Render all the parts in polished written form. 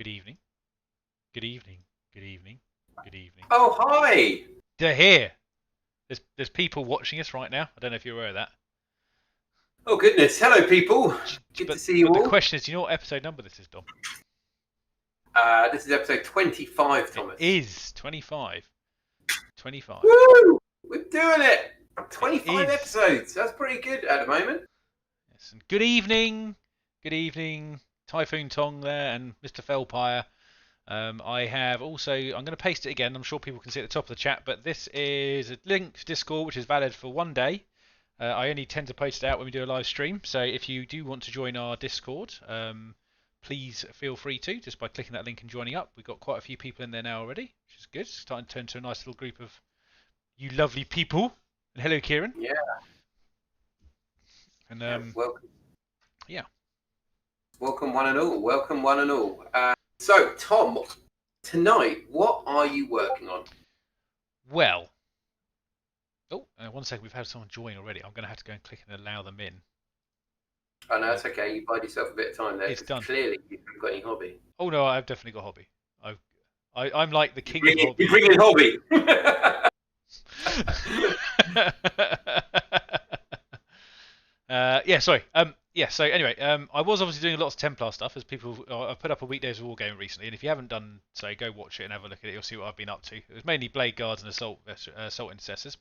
Good evening. Good evening. Good evening. Good evening. Oh, hi! They're here. There's people watching us right now. I don't know if you're aware of that. Oh, goodness. Hello, people. Good to see you But the all. question is, do you know what episode number this is, Dom? This is episode 25, Thomas. It is 25. 25. Woo! We're doing it! 25 It is. episodes. That's pretty good at the moment. Yes. And good evening. Good evening, Typhoon Tong there and Mr. Fellpire. I have also, I'm going to paste it again. I'm sure people can see at the top of the chat, but this is a link to Discord which is valid for one day. I only tend to post it out when we do a live stream, so if you do want to join our Discord, please feel free to, just by clicking that link and joining up. We've got quite a few people in there now already, which is good. It's starting to turn to a nice little group of you lovely people. And hello, Kieran. Yeah. And welcome. Yeah. Welcome, one and all. Welcome, one and all. So, Tom, tonight, what are you working on? Well, one second. We've had someone join already. I'm going to have to go and click and allow them in. Oh, no, that's okay. You bide yourself a bit of time there. It's done. Clearly, you haven't got any hobby. Oh, no, I've definitely got hobby. I'm like the king of hobby. You bring in hobby. Yeah, sorry. So anyway, I was obviously doing lots of Templar stuff, as people. I've put up a weekdays of Wargaming recently, and if you haven't done so, go watch it and have a look at it. You'll see what I've been up to. It was mainly Blade Guards and Assault Intercessors.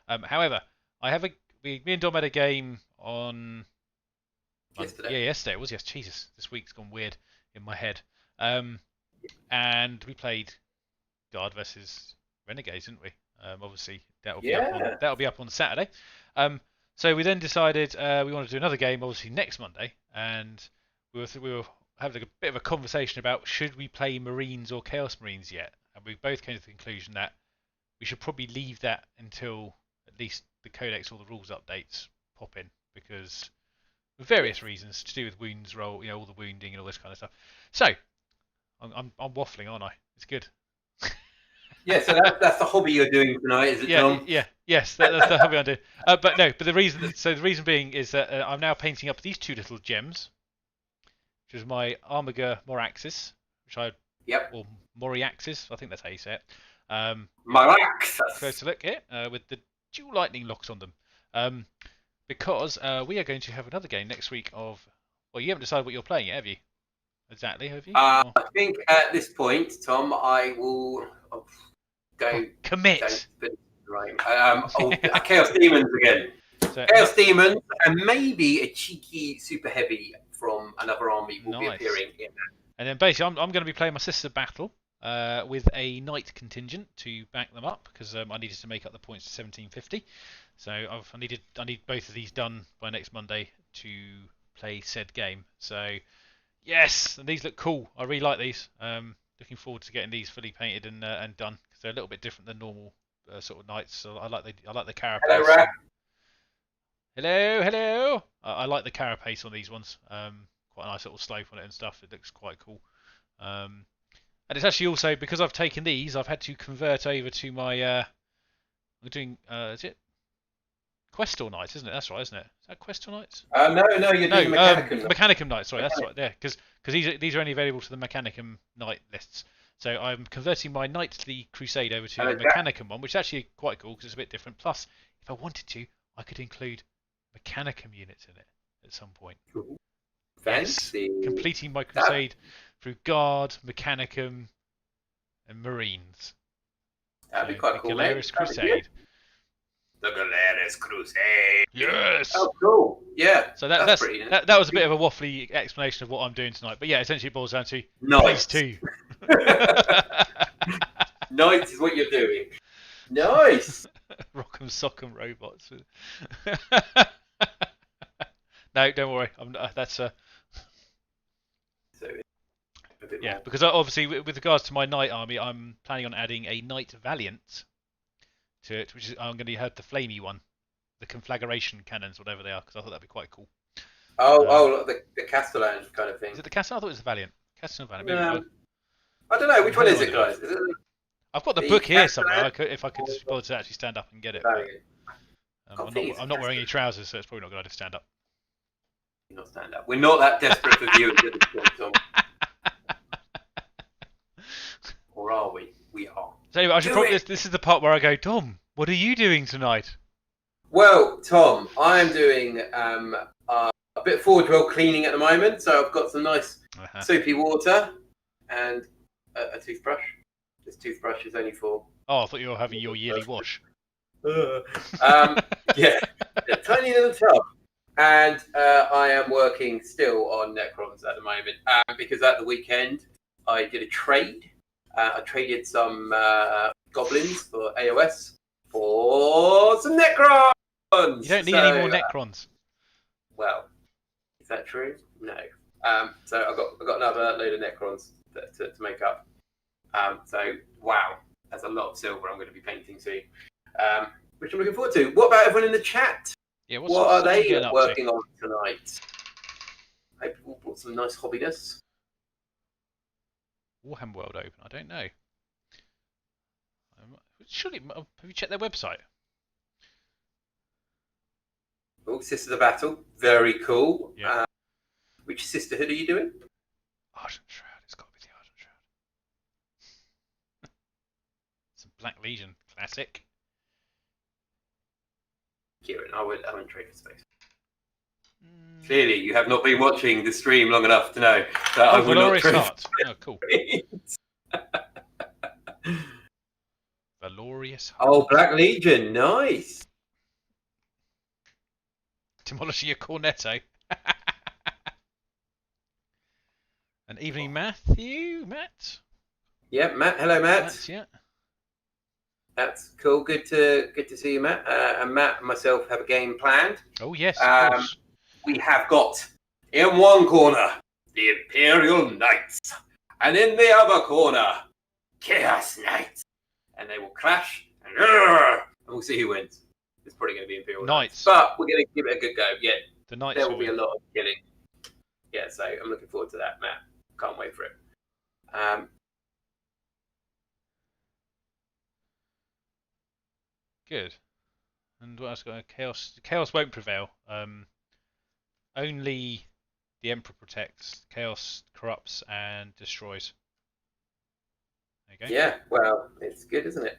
However, me and Dom had a game on yesterday. Yesterday it was. Yes, Jesus, this week's gone weird in my head. And we played Guard versus Renegades, didn't we? Obviously, that'll be up on Saturday. So we then decided we wanted to do another game, obviously next Monday, and we were having a bit of a conversation about should we play Marines or Chaos Marines yet, and we both came to the conclusion that we should probably leave that until at least the Codex or the rules updates pop in, because for various reasons to do with wounds roll, all the wounding and all this kind of stuff. So I'm waffling, aren't I? It's good. Yeah, so that's the hobby you're doing tonight, is it, Tom? Yes, that's the hobby I'm doing. But the reason being is that I'm now painting up these two little gems, which is my Armiger Moraxis, or Moriaxis, I think that's how you say it. Moraxis. Close to look here, with the dual lightning locks on them. Because we are going to have another game next week of. Well, you haven't decided what you're playing yet, have you? Exactly, have you? I think at this point, Tom, I will go commit. Right. Chaos Demons again. So, Chaos Demons, and maybe a cheeky super heavy from another army will be appearing in that. And then basically, I'm going to be playing my Sister Battle with a knight contingent to back them up, because I needed to make up the points to 1750. So I need both of these done by next Monday to play said game. So yes, and these look cool. I really like these. Looking forward to getting these fully painted and done, because they're a little bit different than normal sort of knights. So I like the carapace. Hello, Rap. Hello. I like the carapace on these ones. Quite a nice little slope on it and stuff. It looks quite cool. And it's actually also, because I've taken these, I've had to convert over to my. We're doing. Is it Questor Knights, isn't it? That's right, isn't it? Is that Questor Knights? No, you're doing Mechanicum. Mechanicum Knights, sorry, that's right, there. Because these are only available to the Mechanicum Knight lists. So I'm converting my Knightly Crusade over to the Mechanicum one, which is actually quite cool because it's a bit different. Plus, if I wanted to, I could include Mechanicum units in it at some point. Cool. Fancy. Yes. Completing my Crusade through Guard, Mechanicum, and Marines. That'd be quite cool, Galerius Crusade. The Galerius Crusade. Yes. Oh, cool. Yeah. So that was a bit of a waffly explanation of what I'm doing tonight, but yeah, essentially it boils down to these two. Nice is what you're doing. Nice. Rock'em sock'em robots. No, don't worry. That's yeah, because obviously with regards to my knight army, I'm planning on adding a knight valiant to it, which is I'm going to have the flamey one, the conflagration cannons, whatever they are, because I thought that'd be quite cool. The Castellan kind of thing. Is it the Castellan? I thought it was the Valiant. Castellan Valiant. I don't know. Which one is it, guys? Is it I've got the book here somewhere. If I could just bother to actually stand up and get it. I'm not wearing any trousers, so it's probably not going to stand up. Not stand up. We're not that desperate for viewers at this point, Tom. Or are we? We are. So anyway, I should probably, this is the part where I go, Tom, what are you doing tonight? Well, Tom, I am doing a bit of forge well cleaning at the moment. So I've got some nice soapy water and a toothbrush. This toothbrush is only for... Oh, I thought you were having your yearly wash. Yeah, a tiny little tub. And I am working still on Necrons at the moment because at the weekend I did a trade. I traded some goblins for AOS for some Necrons. You don't need any more Necrons. Well, is that true? No. So I've got another load of Necrons to make up. So wow, that's a lot of silver I'm going to be painting soon, which I'm looking forward to. What about everyone in the chat? Yeah, what are they working on tonight? I hope we'll put some nice hobbiness. Warhammer World Open. I don't know. Surely, have you checked their website? Oh, Sisters of Battle. Very cool. Yeah. Which sisterhood are you doing? Argent Shroud. It's got to be the Argent Shroud. It's a Black Legion classic. Kieran, I wouldn't trade for space. Clearly, you have not been watching the stream long enough to know that I will not trade. Oh, cool. Valorious Heart. Oh, Black Legion, nice. Demolishing your Cornetto. And evening, Matthew. Matt. Yeah, Matt. Hello, Matt. Matt, yeah. That's cool. Good to see you, Matt. And Matt and myself have a game planned. Oh yes, of course. We have got in one corner the Imperial Knights, and in the other corner Chaos Knights, and they will clash, and we'll see who wins. It's probably going to be Imperial Knights, but we're going to give it a good go. Yeah, the Knights. There will be a lot of killing. Yeah, so I'm looking forward to that, Matt. Can't wait for it. Good. And what else got? Chaos won't prevail. Only the Emperor protects. Chaos corrupts and destroys. There you go. Yeah, well, it's good, isn't it?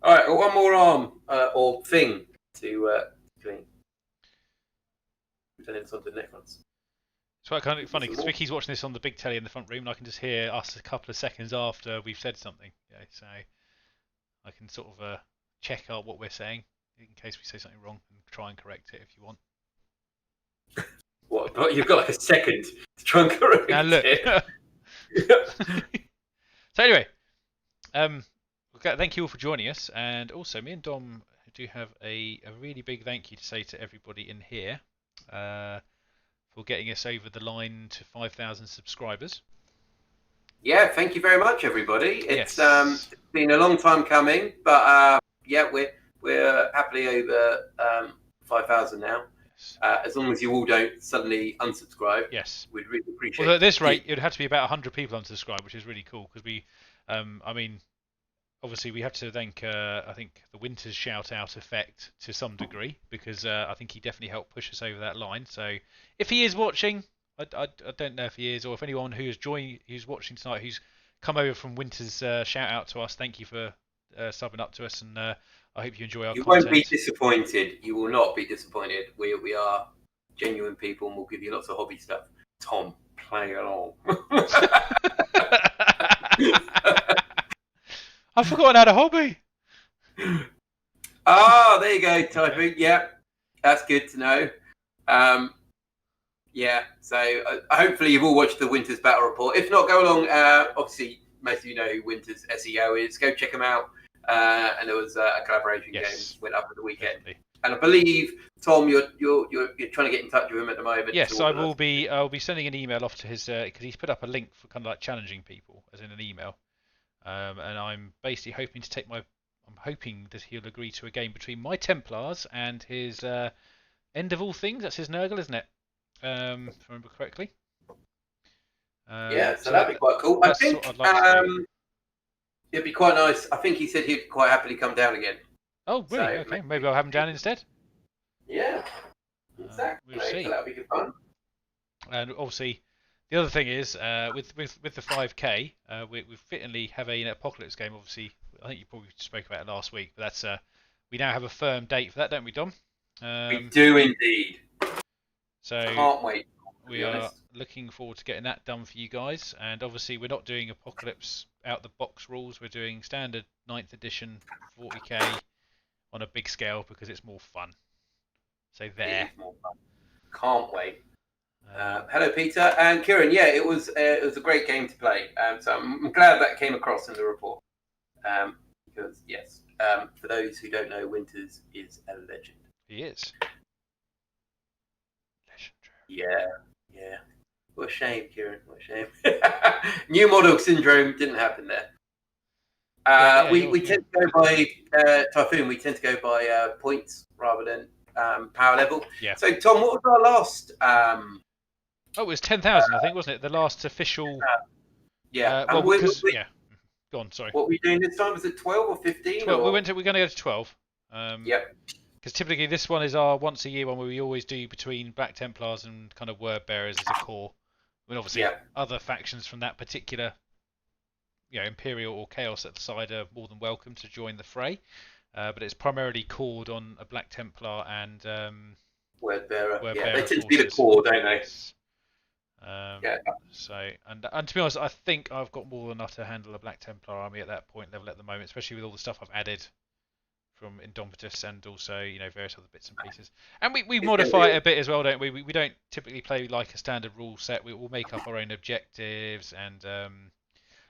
All right, one more arm or thing to clean. We've done it on the next ones. It's quite kind of funny because Vicky's watching this on the big telly in the front room, and I can just hear us a couple of seconds after we've said something. Yeah, so I can sort of check out what we're saying in case we say something wrong and try and correct it if you want. What? But you've got like a second to try and correct it. So anyway, thank you all for joining us, and also me and Dom do have a really big thank you to say to everybody in here for getting us over the line to 5,000 subscribers. Yeah, thank you very much, everybody. It's been a long time coming, but yeah, we're happily over 5,000 now. Yes. As long as you all don't suddenly unsubscribe. Yes, we'd really appreciate. Well, at this rate, it would have to be about 100 people unsubscribe, which is really cool because we, I mean, obviously we have to thank I think the Winters shout out effect to some degree because I think he definitely helped push us over that line. So if he is watching. I don't know if he is, or if anyone who's watching tonight, who's come over from Winter's shout out to us. Thank you for subbing up to us, and I hope you enjoy our content. You won't be disappointed. You will not be disappointed. We are genuine people, and we'll give you lots of hobby stuff. Tom, play along. I've forgotten how to hobby. There you go, typing. Yeah, that's good to know. Yeah, so hopefully you've all watched the Winters Battle Report. If not, go along. Obviously, most of you know who Winters SEO is. Go check them out. And there was a collaboration game went up at the weekend. Definitely. And I believe, Tom, you're trying to get in touch with him at the moment. Yes, I'll be sending an email off to his because he's put up a link for kind of like challenging people, as in an email. And I'm basically hoping to I'm hoping that he'll agree to a game between my Templars and his End of All Things. That's his Nurgle, isn't it? If I remember correctly. Yeah, so that'd be quite cool. I think it'd be quite nice. I think he said he'd quite happily come down again. Oh, really? So, okay, maybe I'll have him down instead. Yeah, exactly. We'll see. So that'll be good fun. And obviously, The other thing is, with the 5k, we fittingly have an apocalypse game. Obviously, I think you probably spoke about it last week, but that's we now have a firm date for that, don't we, Dom? We do indeed. So Can't wait. we are looking forward to getting that done for you guys. And obviously, we're not doing apocalypse out the box rules. We're doing standard 9th edition 40k on a big scale because it's more fun. So there. It is more fun. Can't wait. Hello, Peter and Kieran. Yeah, it was a great game to play. So I'm glad that came across in the report. Because yes, for those who don't know, Winters is a legend. He is. Yeah. What a shame, Kieran. What a shame. New model syndrome didn't happen there. We tend to go by Typhoon. We tend to go by points rather than power level. Yeah. So Tom, what was our last? It was 10,000, I think, wasn't it? The last official. Yeah. Yeah. Go on. Sorry. What were we doing this time? Was it 12 or 15? 12. We're going to go to 12. Yep. Because typically this one is our once a year one where we always do between Black Templars and kind of Word Bearers as a core. I mean, obviously other factions from that particular, Imperial or Chaos at the side are more than welcome to join the fray. But it's primarily cored on a Black Templar and Word Bearer. Bearer they tend to be the core, don't they? So and to be honest, I think I've got more than enough to handle a Black Templar army at that point level at the moment, especially with all the stuff I've added from Indomitus and also various other bits and pieces. And we modify it a bit as well, don't we? We don't typically play like a standard rule set. We will make up our own objectives, and I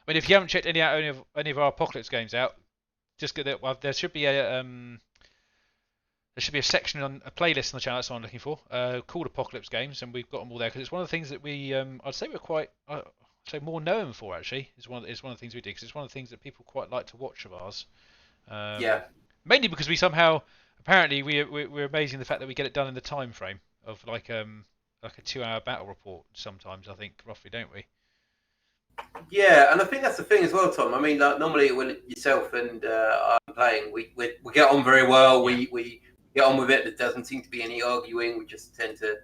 mean, if you haven't checked any of our Apocalypse games out, just get that. Well, there should be a section on a playlist on the channel. That's what I'm looking for. Called Apocalypse Games, and we've got them all there because it's one of the things that we I'd say we're quite more known for actually. It's one of the things we do because it's one of the things that people quite like to watch of ours. Mainly because we somehow, apparently, we're amazing the fact that we get it done in the time frame of like a 2-hour battle report. Sometimes I think roughly, don't we? Yeah, and I think that's the thing as well, Tom. I mean, like, normally when yourself and I'm playing, we get on very well. Yeah. We get on with it. There doesn't seem to be any arguing. We just tend to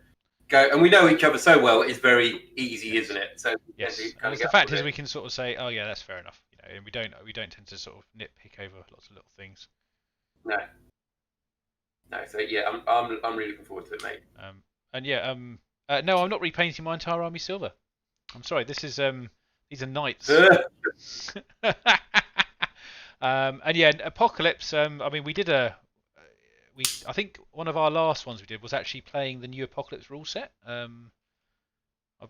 go, and we know each other so well. It's very easy, isn't it? So yes. And the fact is, we can sort of say, "Oh yeah, that's fair enough," and we don't tend to sort of nitpick over lots of little things. No. So yeah, I'm really looking forward to it, mate. No, I'm not repainting my entire army silver. I'm sorry. These are knights. And yeah, Apocalypse. I mean, I think one of our last ones we did was actually playing the new Apocalypse rule set. I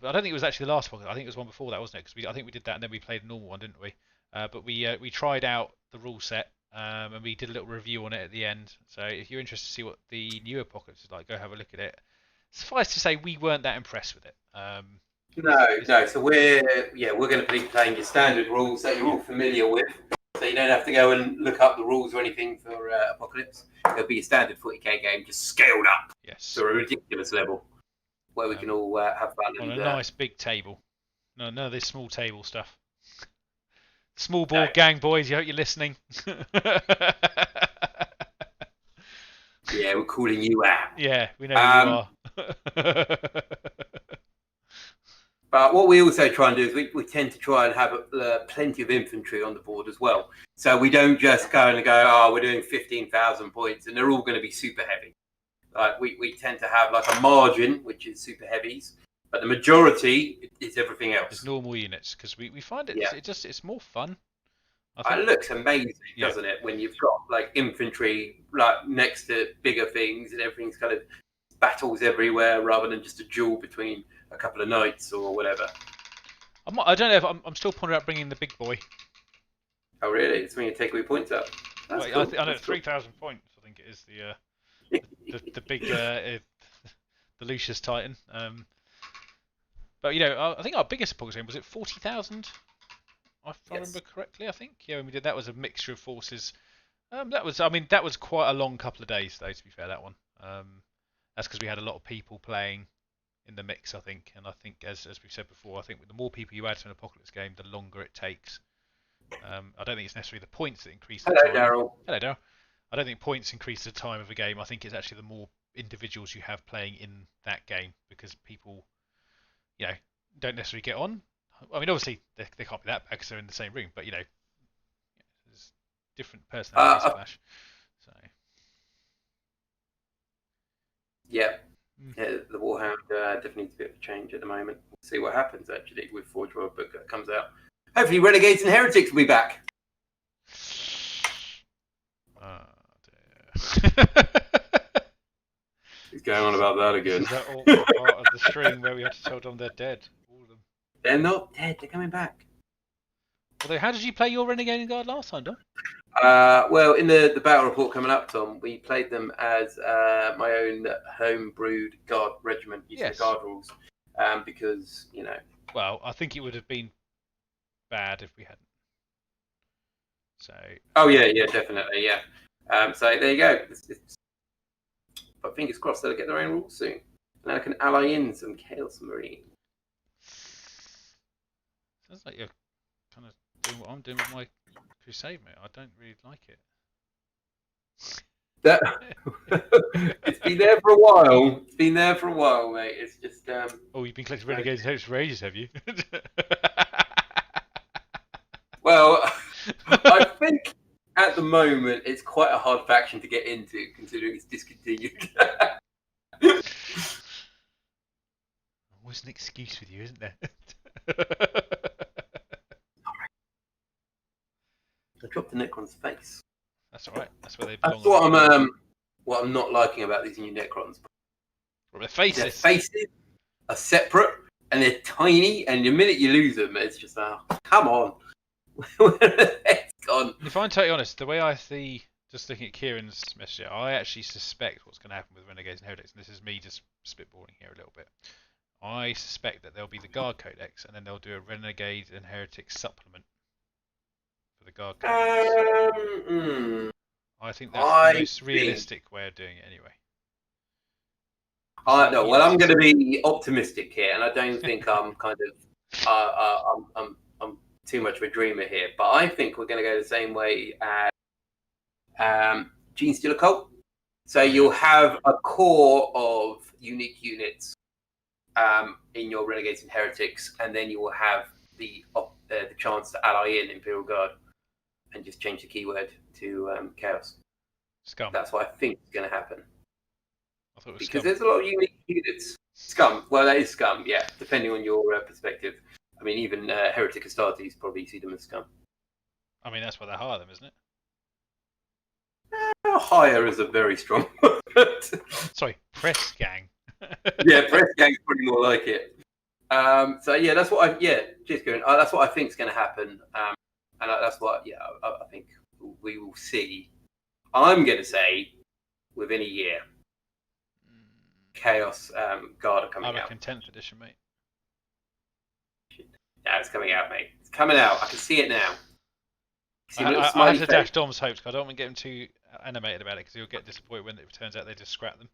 don't think it was actually the last Apocalypse. I think it was one before that, wasn't it? Because I think we did that and then we played a normal one, didn't we? But we tried out the rule set. And we did a little review on it at the end. So if you're interested to see what the new Apocalypse is like, go have a look at it. Suffice to say, we weren't that impressed with it. No. So we're going to be playing your standard rules that you're all familiar with. So you don't have to go and look up the rules or anything for Apocalypse. It'll be a standard 40k game, just scaled up to a ridiculous level, where we can all have fun. On a nice big table. No, none of this small table stuff. Small board gang, boys. You hope you're listening. Yeah, we're calling you out. Yeah, we know who you are. But what we also try and do is we tend to try and have plenty of infantry on the board as well. So we don't just go, oh, we're doing 15,000 points and they're all going to be super heavy. Like we tend to have like a margin, which is super heavies. But the majority is everything else. It's normal units because we find it's more fun. It looks amazing, doesn't it? When you've got like infantry like next to bigger things and everything's kind of battles everywhere rather than just a duel between a couple of knights or whatever. I don't know if I'm still pondering about bringing the big boy. Oh really? It's when you take all your points up. That's cool. I know 3,000 points. I think it is the big the Lucius Titan. But I think our biggest Apocalypse game was it 40,000. If I remember correctly, I think. Yeah, when we did that was a mixture of forces. That was quite a long couple of days, though. To be fair, that one. That's because we had a lot of people playing in the mix, I think. And I think, as we've said before, I think the more people you add to an Apocalypse game, the longer it takes. I don't think it's necessarily the points that increase the time. Hello, Daryl. I don't think points increase the time of a game. I think it's actually the more individuals you have playing in that game because people, don't necessarily get on. I mean, obviously they can't be that bad because they're in the same room, but there's different personalities clash. So yeah, the Warhound definitely needs a bit of a change at the moment. We'll see what happens actually with Forge World book that comes out. Hopefully, Renegades and Heretics will be back. dear. He's going on about that again. This is that awkward part of the stream where we have to tell them they're dead. All of them. They're not dead. They're coming back. Although, how did you play your Renegade and Guard last time, Dom? Well, in the battle report coming up, Tom, we played them as my own home-brewed guard regiment using the guard rules, because Well, I think it would have been bad if we hadn't. So. Oh yeah, definitely, yeah. So there you go. But fingers crossed they'll get their own rules soon, and I can ally in some Chaos Marine. Sounds like you're kind of doing what I'm doing with my Crusade, mate. I don't really like it. It's been there for a while. It's been there for a while, mate. It's just. Oh, you've been collecting Renegades and Hopes for ages, have you? Well, I think at the moment it's quite a hard faction to get into, considering it's discontinued. Always an excuse with you, isn't there? I dropped the Necron's face. That's alright. That's where they belong. That's what I'm not liking about these new Necrons. Well, their faces. Their faces are separate and they're tiny, and the minute you lose them, it's just come on. It's gone. If I'm totally honest, the way I see, just looking at Kieran's message, I actually suspect what's going to happen with Renegades and Heretics, and this is me just spitballing here a little bit. I suspect that there'll be the Guard Codex, and then they'll do a Renegade and Heretics supplement for the Guard Codex. I think that's the most realistic way of doing it, anyway. No, well, I'm going to be optimistic here, and I don't think I'm kind of I'm too much of a dreamer here, but I think we're going to go the same way as Gene Stealer Cult. So you'll have a core of unique units in your Renegades and Heretics, and then you will have the chance to ally in Imperial Guard and just change the keyword to Chaos. Scum. That's what I think is going to happen. I thought it was because Scum. There's a lot of unique units. Scum. Well, that is Scum, yeah, depending on your perspective. I mean, even Heretic Astartes probably see them as Scum. I mean, that's why they hire them, isn't it? Hire is a very strong word. Sorry, press gang. Yeah, press gang's pretty more like it. So yeah, that's what cheers, Kieran. That's what I think is going to happen, and that's what I think we will see. I'm going to say within a year, Chaos Guard are coming out. I reckon 10th edition, mate. Yeah, it's coming out, mate. It's coming out. I can see it now. I have to dash Dom's hopes because I don't want to get him too animated about it because he'll get disappointed when it turns out they just scrap them.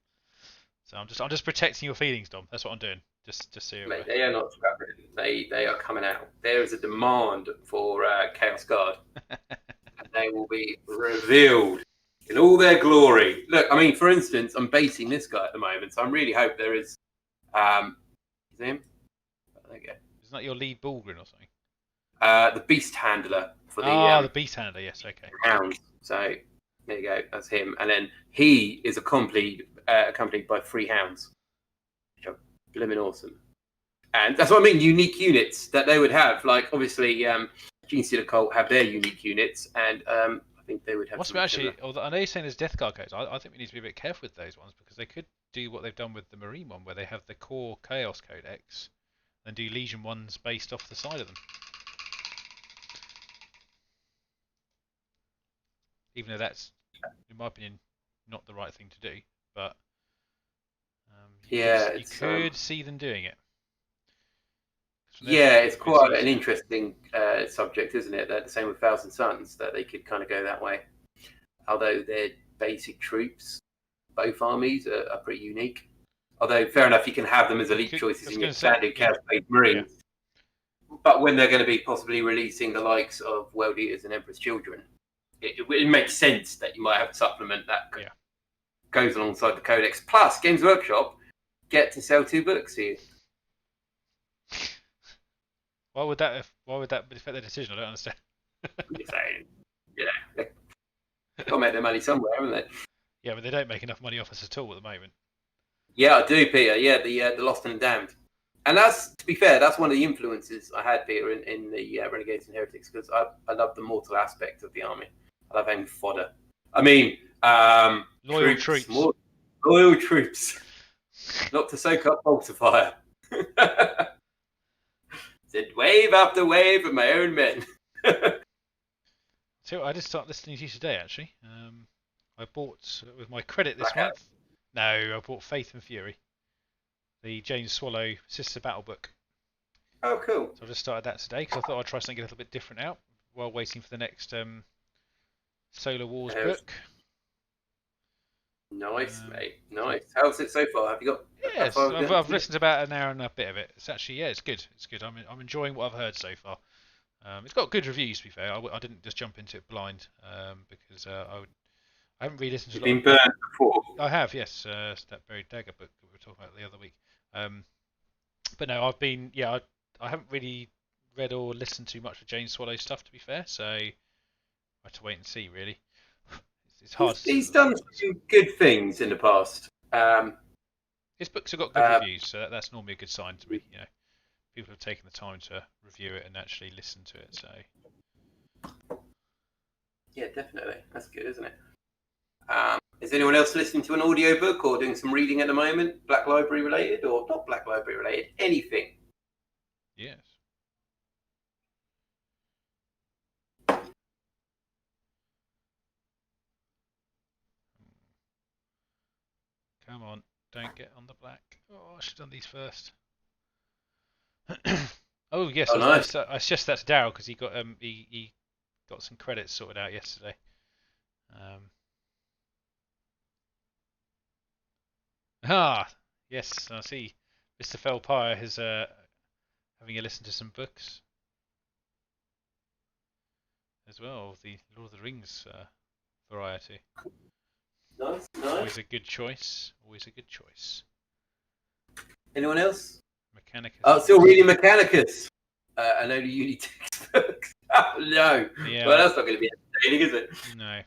So I'm just protecting your feelings, Dom. That's what I'm doing. Just so you're aware. They are not scrapping. They are coming out. There is a demand for Chaos Guard, and they will be revealed in all their glory. Look, I mean, for instance, I'm basing this guy at the moment, so I really hope there is. Is it him? There you go. Isn't that your lead Bulgrin or something? The Beast Handler for the. The Beast Handler. Yes, okay. Hounds. So there you go. That's him, and then he is accompanied by 3 hounds, which are blimmin' awesome. And that's what I mean. Unique units that they would have, like obviously, Gene Stealer Cult have their unique units, and I think they would have. Although I know you're saying there's Death Guard codes, I think we need to be a bit careful with those ones because they could do what they've done with the Marine one, where they have the core Chaos Codex, and do Legion ones based off the side of them. Even though that's, in my opinion, not the right thing to do, but you could see them doing it. Yeah, it's quite an interesting subject, isn't it? The same with Thousand Suns, that they could kind of go that way. Although their basic troops, both armies, are pretty unique. Although, fair enough, you can have them as elite choices in your standard Chaos-based Marines. Yeah. But when they're going to be possibly releasing the likes of World Eaters and Emperor's Children, it makes sense that you might have a supplement that goes alongside the Codex. Plus, Games Workshop get to sell 2 books to you. Why would that affect their decision? I don't understand. I'm just saying, they've got to make their money somewhere, haven't they? Yeah, but they don't make enough money off us at all at the moment. Yeah, I do, Peter. Yeah, the Lost and Damned, and that's, to be fair, that's one of the influences I had, Peter, in the Renegades and Heretics, because I love the mortal aspect of the army. I love having fodder. I mean, Loyal troops. Loyal troops, not to soak up bolter fire. Said wave after wave of my own men. So I did start listening to you today, actually. I bought with my credit this month. No, I bought Faith and Fury, the James Swallow Sister Battle book. Oh, cool. So I just started that today because I thought I'd try something a little bit different out while waiting for the next Solar Wars book. Nice, mate. Nice. How's it so far? Have you got? Yes, I've listened to about an hour and a bit of it. It's actually, it's good. It's good. I'm enjoying what I've heard so far. It's got good reviews, to be fair. I didn't just jump into it blind because I haven't re-listened to a lot. You've been burned before. I have, yes. That Buried Dagger book that we were talking about the other week. But no, I haven't really read or listened to much of James Swallow's stuff, to be fair. So I have to wait and see, really. It's hard. He's done some good things in the past. His books have got good reviews, so that's normally a good sign to me. People have taken the time to review it and actually listen to it. So yeah, definitely, that's good, isn't it? Is anyone else listening to an audiobook or doing some reading at the moment, Black Library related or not Black Library related? Anything? Yes. Come on, don't get on the black. Oh, I should have done these first. Oh yes, nice. I suggested that to Daryl because he got some credits sorted out yesterday. Yes, I see. Mr. Felpire is having a listen to some books as well, the Lord of the Rings variety. Nice. Always a good choice. Always a good choice. Anyone else? Mechanicus. Oh, still reading Mechanicus. I know the uni textbooks. Oh no. Yeah. Well, that's not going to be entertaining, is it? No.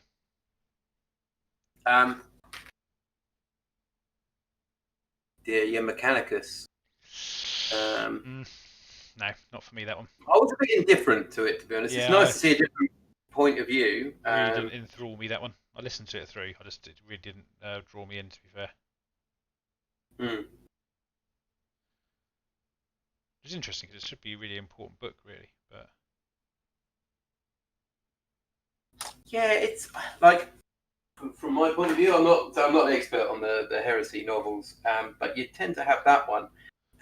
Yeah, Mechanicus. No, not for me, that one. I was a bit indifferent to it, to be honest. Yeah, it's nice to see a different point of view. Really didn't enthrall me, that one. I listened to it through. It really didn't draw me in, to be fair. It's interesting because it should be a really important book, really. But yeah, it's like from my point of view, I'm not an expert on the heresy novels, but you tend to have that one,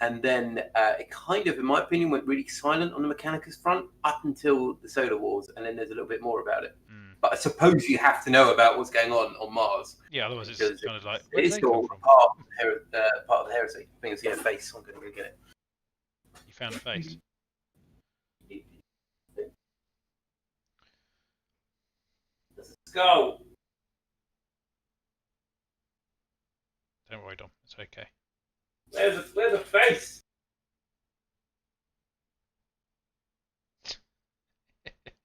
and then it kind of, in my opinion, went really silent on the Mechanicus front up until the Solar Wars, and then there's a little bit more about it. But I suppose you have to know about what's going on Mars. Yeah, otherwise it's kind of like, it's all part of the heresy. I think it's a face. I'm going to go get it. You found the face. Let's go. Don't worry, Dom. It's okay. Where's the face?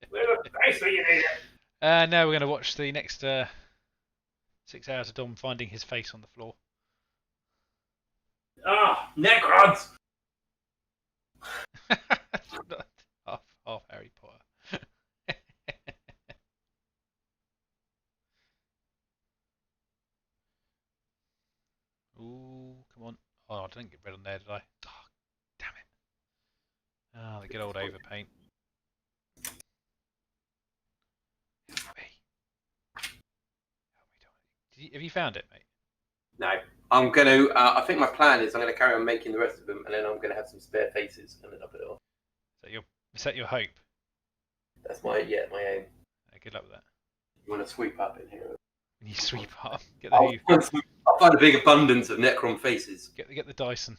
Where's the face when you need it? Now we're going to watch the next 6 hours of Dom finding his face on the floor. Ah, Necrons! half Harry Potter. Ooh, come on. Oh, I didn't get red on there, did I? Oh, damn it. Ah, the good old overpaint. Help me. Have you found it, mate? No. I'm going to, I think my plan is I'm going to carry on making the rest of them, and then I'm going to have some spare faces, and then I'll put it off. Is that your hope? That's my aim. Good luck with that. You want to sweep up in here? When you sweep up, I'll find a big abundance of Necron faces. Get the Dyson.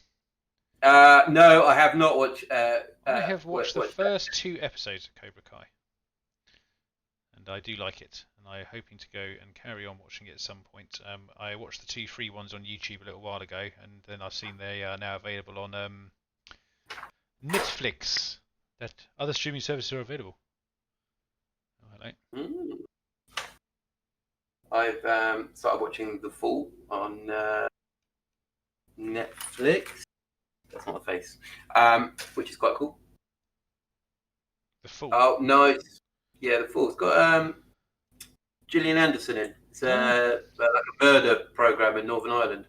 No, I have not watched. I have watched the first 2 episodes of Cobra Kai, and I do like it, and I'm hoping to go and carry on watching it at some point. I watched the 2 free ones on YouTube a little while ago, and then I've seen they are now available on Netflix. that other streaming services are available. Oh, hello. I've started watching The Fall on Netflix. That's not a face. Which is quite cool. The Fall. Oh, nice. Yeah, The Fall. It's got Gillian Anderson in. It's like a murder program in Northern Ireland.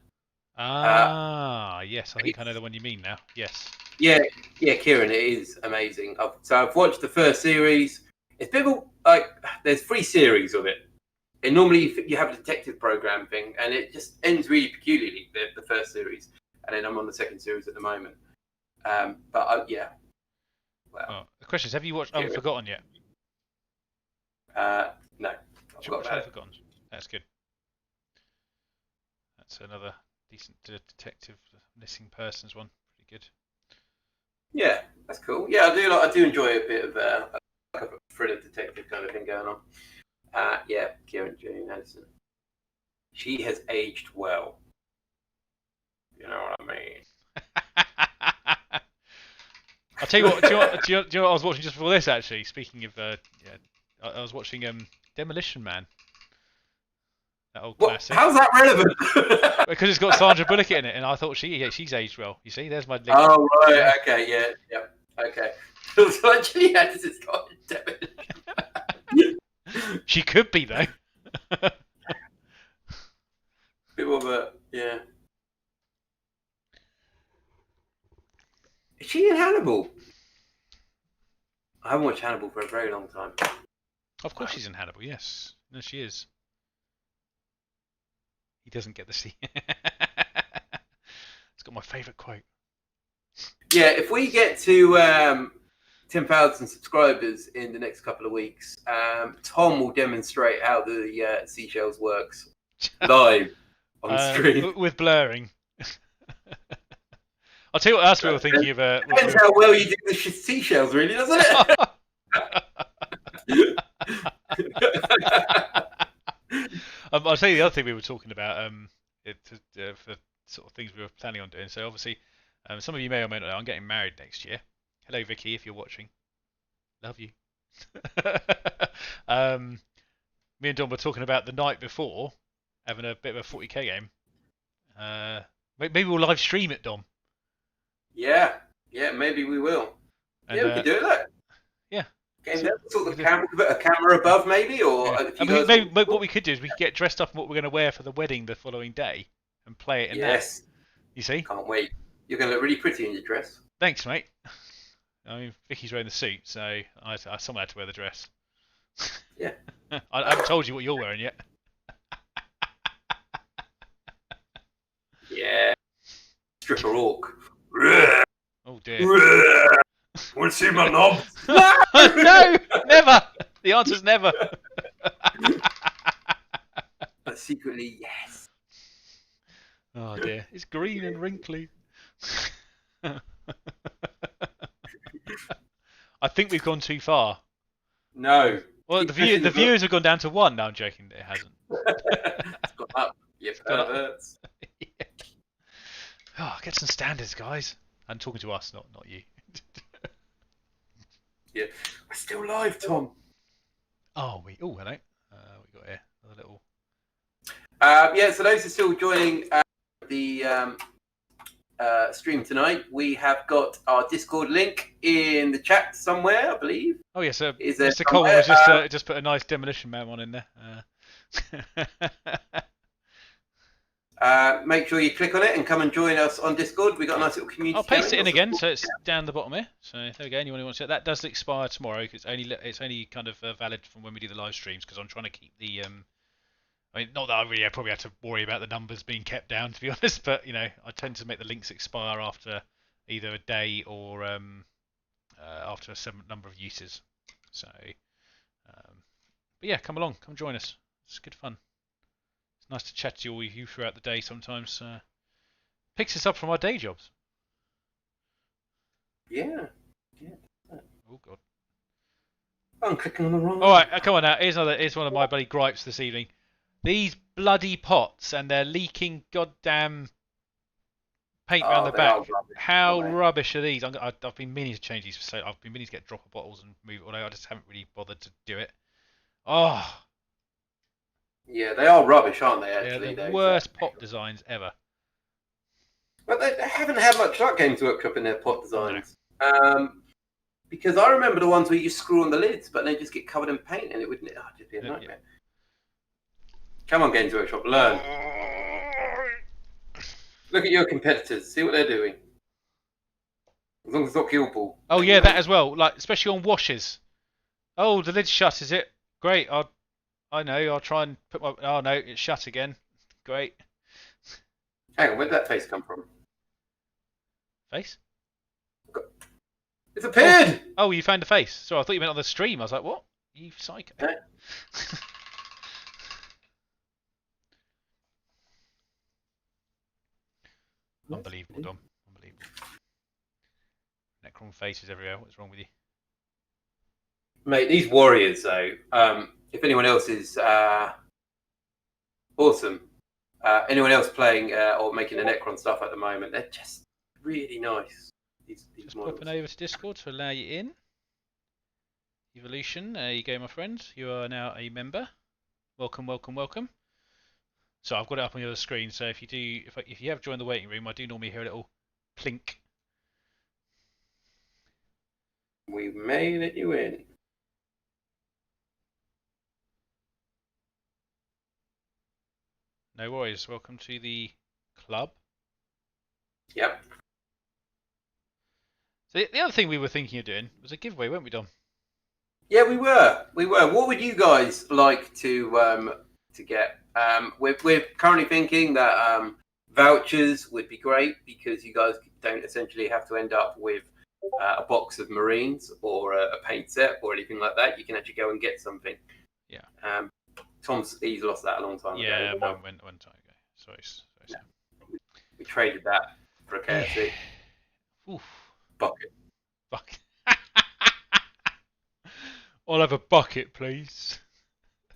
Yes, I think I know the one you mean now. Yes. Yeah, Kieran, it is amazing. I've watched the first series. It's a bit of like there's 3 series of it, and normally you have a detective program thing, and it just ends really peculiarly. The first series, and then I'm on the second series at the moment. Yeah. Well, the question is, have you watched Unforgotten yet? No. Should watch Unforgotten. That's good. That's another decent detective missing persons one. Pretty good. Yeah, that's cool. Yeah, I do enjoy a bit of a thriller detective kind of thing going on. Yeah, Gillian Anderson. She has aged well. You know what I mean? I'll tell you what. Do you know what I was watching just before this? Actually, speaking of, I was watching Demolition Man. That old classic. How's that relevant? Because it's got Sandra Bullock in it, and I thought she's aged well. You see, there's my link. Oh right, yeah. Okay, yeah, okay. So actually, Anderson's got Demolition. She could be though. Bit of a yeah. Is she in Hannibal? I haven't watched Hannibal for a very long time. Of course she's in Hannibal, yes. No, she is. He doesn't get the scene. It's got my favourite quote. Yeah, if we get to 10,000 subscribers in the next couple of weeks, Tom will demonstrate how the seashells works live on stream. With blurring. I'll tell you what else we were thinking of. Depends how well you do the seashells, really, doesn't it? I'll tell you the other thing we were talking about for sort of things we were planning on doing. So obviously, some of you may or may not know, I'm getting married next year. Hello, Vicky, if you're watching. Love you. Me and Don were talking about the night before having a bit of a 40k game. Maybe we'll live stream it, Dom. Yeah, maybe we will. And, we can do that. Yeah. Sort of a camera above, maybe, or maybe what we could do is we could get dressed up in what we're going to wear for the wedding the following day and play it in that. You see? Can't wait. You're going to look really pretty in your dress. Thanks, mate. I mean, Vicky's wearing the suit, so someone had to wear the dress. Yeah. I haven't told you what you're wearing yet. Yeah. Stripper orc. Oh dear. Want to see my knob? No, never. The answer's never. But secretly, yes. Oh dear, it's green and wrinkly. I think we've gone too far. No. Well, the viewers have gone down to 1. No, I'm joking. It hasn't. It's gone up. Yeah, perverts. Yeah. Oh, get some standards, guys. I'm talking to us, not you. Yeah, we're still live, Tom. Oh, hello. We got here a little. Yeah, so those are still joining the stream tonight. We have got our Discord link in the chat somewhere, I believe. Oh yeah, so Mr. Coleman was just put a nice Demolition Man one in there. Make sure you click on it and come and join us on Discord. We've got a nice little community. I'll paste it in again, so it's down the bottom here. So there we go. Anyone who wants it, that does expire tomorrow. It's only kind of valid from when we do the live streams because I'm trying to keep the. I mean, not that I really probably have to worry about the numbers being kept down, to be honest. But I tend to make the links expire after either a day or after a certain number of uses. So, but yeah, come along, come join us. It's good fun. It's nice to chat to all you throughout the day sometimes. Picks us up from our day jobs. Yeah. Oh god. I'm clicking on the wrong. All right, come on now. Here's one of my bloody gripes this evening. These bloody pots and they're leaking goddamn paint around the they are back. rubbish, How aren't they? rubbish are these? I've been meaning to change these for so. I've been meaning to get dropper bottles and move it, although I just haven't really bothered to do it. Oh, Yeah, they are rubbish, aren't they? they're the Actually, though. So. worst pot designs ever. But they haven't had much luck Games Workshop in their pot No. designs. Because I remember the ones where you screw on the lids, but they just get covered in paint, and it would just be a nightmare. Yeah. Come on, Games Workshop, learn. Look at your competitors. See what they're doing. As long as it's not Killball. Oh yeah, that as well. Like especially on washes. Oh, the lid's shut, is it? Great. I know. I'll try and put my. Oh no, it's shut again. Great. Hang on, where did that face come from? Face? It's appeared! Oh, you found a face. Sorry, I thought you meant on the stream. I was like, what? You psycho. Yeah. Unbelievable, Dom. Unbelievable. Necron faces everywhere. What's wrong with you? Mate, these warriors, though, if anyone else is awesome, anyone else playing or making the Necron stuff at the moment, they're just really nice. These Just models. popping over to Discord to allow you in. Evolution, there you go, my friend. You are now a member. Welcome, welcome, welcome. So I've got it up on the other screen. So if you have joined the waiting room, I do normally hear a little plink. We may let you in. No worries. Welcome to the club. Yep. So the other thing we were thinking of doing was a giveaway, weren't we, Dom? Yeah, we were. What would you guys like to get? We're currently thinking that vouchers would be great because you guys don't essentially have to end up with a box of Marines or a paint set or anything like that. You can actually go and get something. Yeah. He's lost that a long time ago. Yeah, one time ago. Sorry. Yeah. We traded that for a KFC. Yeah. Oof. Bucket. I'll have a bucket, please.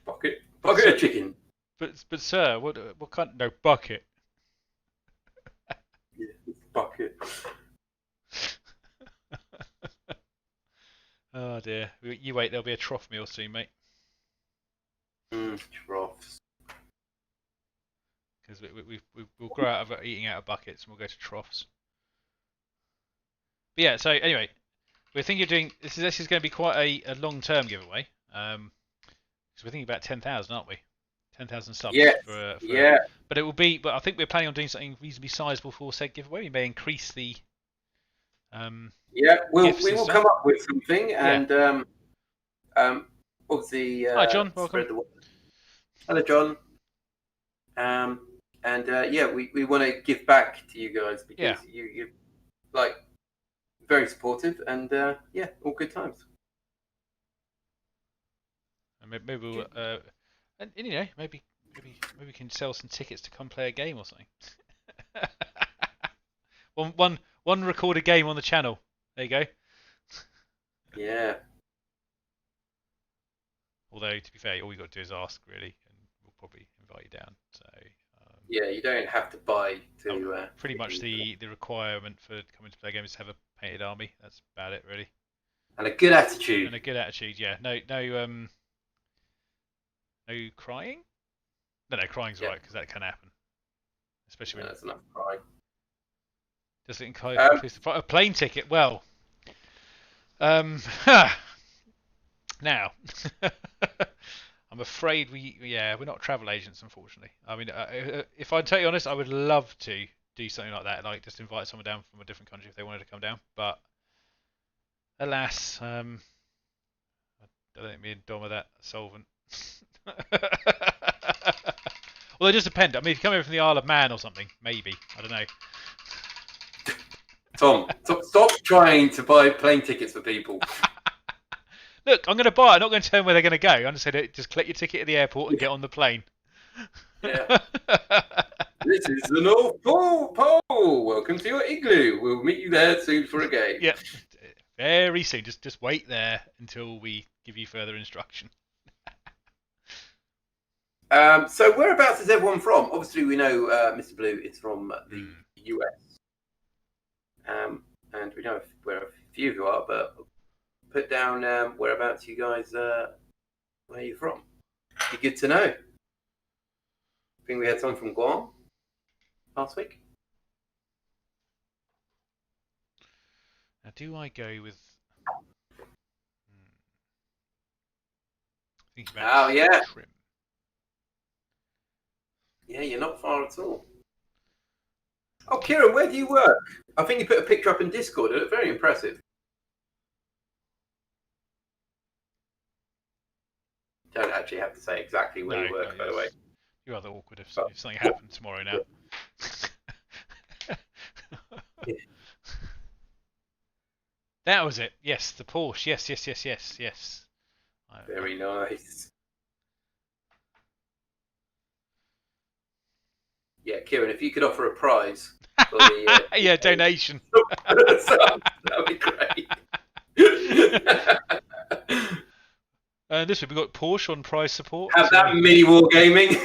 Bucket of chicken. But sir, what kind? No bucket. Yeah, bucket. Oh dear. You wait. There'll be a trough meal soon, mate. Troughs. Because we'll grow out of eating out of buckets and we'll go to troughs. But yeah. So anyway, we're thinking of doing this is going to be quite a long-term giveaway. Because we're thinking about 10,000, aren't we? 10,000 subs. Yeah. But it will be. But I think we're planning on doing something reasonably sizable for said giveaway. We may increase the. We will come up with something, and obviously. Hi, John. Welcome. Hello, John. We want to give back to you guys because you're like very supportive, and all good times. And maybe we'll, and you know, maybe we can sell some tickets to come play a game or something. one recorded game on the channel. There you go. Yeah. Although to be fair, all you got to do is ask, really, and we'll probably invite you down. So. Yeah, you don't have to buy to. Pretty much the requirement for coming to play a game is to have a painted army. That's about it, really. And a good attitude. Yeah. No crying. No, crying's right because that can happen. Especially when that's enough crying. Does it include a plane ticket? Well, now I'm afraid we're not travel agents, unfortunately. I mean, if I'm totally honest, I would love to do something like that, like just invite someone down from a different country if they wanted to come down. But alas, I don't think me and Dom are that solvent. Well, it just depends. I mean, if you come in from the Isle of Man or something, maybe. I don't know. Tom, stop trying to buy plane tickets for people. Look, I'm going to buy it. I'm not going to tell them where they're going to go. I'm going to say, just collect your ticket at the airport and get on the plane. Yeah. This is the North Pole. Welcome to your igloo. We'll meet you there soon for a game. Yeah, very soon. Just wait there until we give you further instruction. So whereabouts is everyone from? Obviously, we know Mr. Blue is from the US. and we know where a few of you are, but put down whereabouts you guys, where you're from. Be good to know. I think we had someone from Guam last week. Now, do I go with? Thinking about yeah. trim. Yeah, you're not far at all. Oh, Kieran, where do you work? I think you put a picture up in Discord. It looked very impressive. Don't actually have to say exactly where you work, by the way. You're rather awkward if something happened tomorrow now. Yeah. That was it. Yes, the Porsche. Yes. Very nice. Yeah, Kieran, if you could offer a prize for the yeah, donation. That'd be great. This week we got Porsche on prize support. Have that mini wargaming.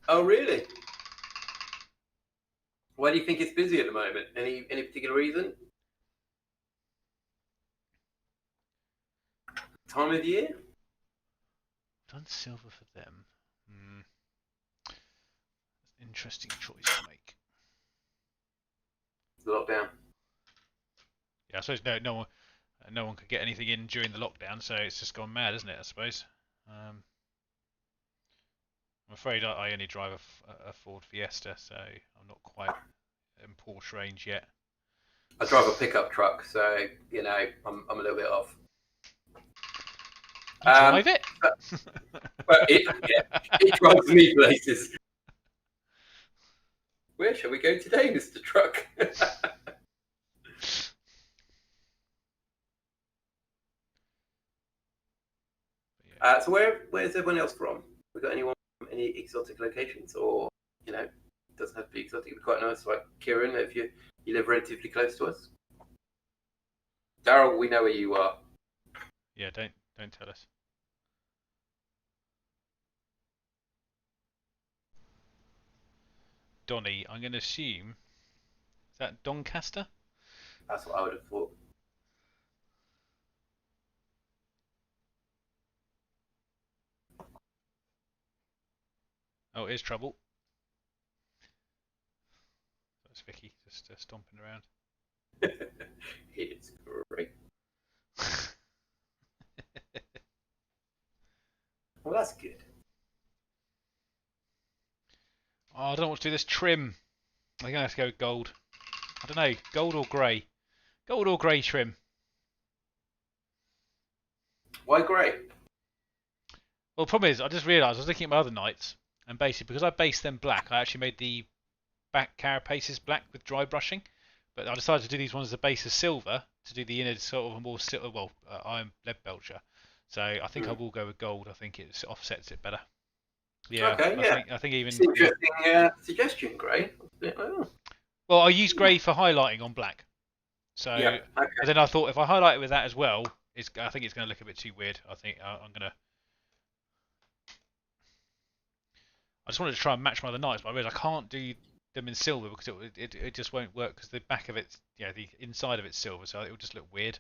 Oh, really? Why do you think it's busy at the moment? Any particular reason? Time of year? Done silver for them. Interesting choice to make. It's the lockdown. Yeah, I suppose no one could get anything in during the lockdown, so it's just gone mad, isn't it? I suppose. I'm afraid I only drive a Ford Fiesta, so I'm not quite in Porsche range yet. I drive a pickup truck, so you know I'm a little bit off. You drive it? Well, it drives me places. Where shall we go today, Mr. Truck? So where's everyone else from? We got anyone from any exotic locations, or you know, it doesn't have to be exotic. It'd be quite nice, like Kieran, if you live relatively close to us. Daryl, we know where you are. Yeah, don't tell us. Donny, I'm going to assume, is that Doncaster? That's what I would have thought. Oh, here's trouble. That's Vicky just stomping around. It's great. Well, that's good. Oh, I don't know what to do this trim. I'm going to have to go with gold. I don't know, gold or grey? Gold or grey trim? Why grey? Well, the problem is, I just realised I was looking at my other knights, and basically because I based them black, I actually made the back carapaces black with dry brushing. But I decided to do these ones as a base of silver to do the inner sort of a more iron lead belcher. So I think I will go with gold. I think it offsets it better. Yeah. Okay. Yeah. I think even. It's an interesting suggestion, grey. Oh. Well, I use grey for highlighting on black. So yeah. Okay. But then I thought if I highlight it with that as well, I think it's going to look a bit too weird. I think I'm gonna. I just wanted to try and match my other knights, but I realised I can't do them in silver because it just won't work because the back of it's the inside of it's silver, so it will just look weird.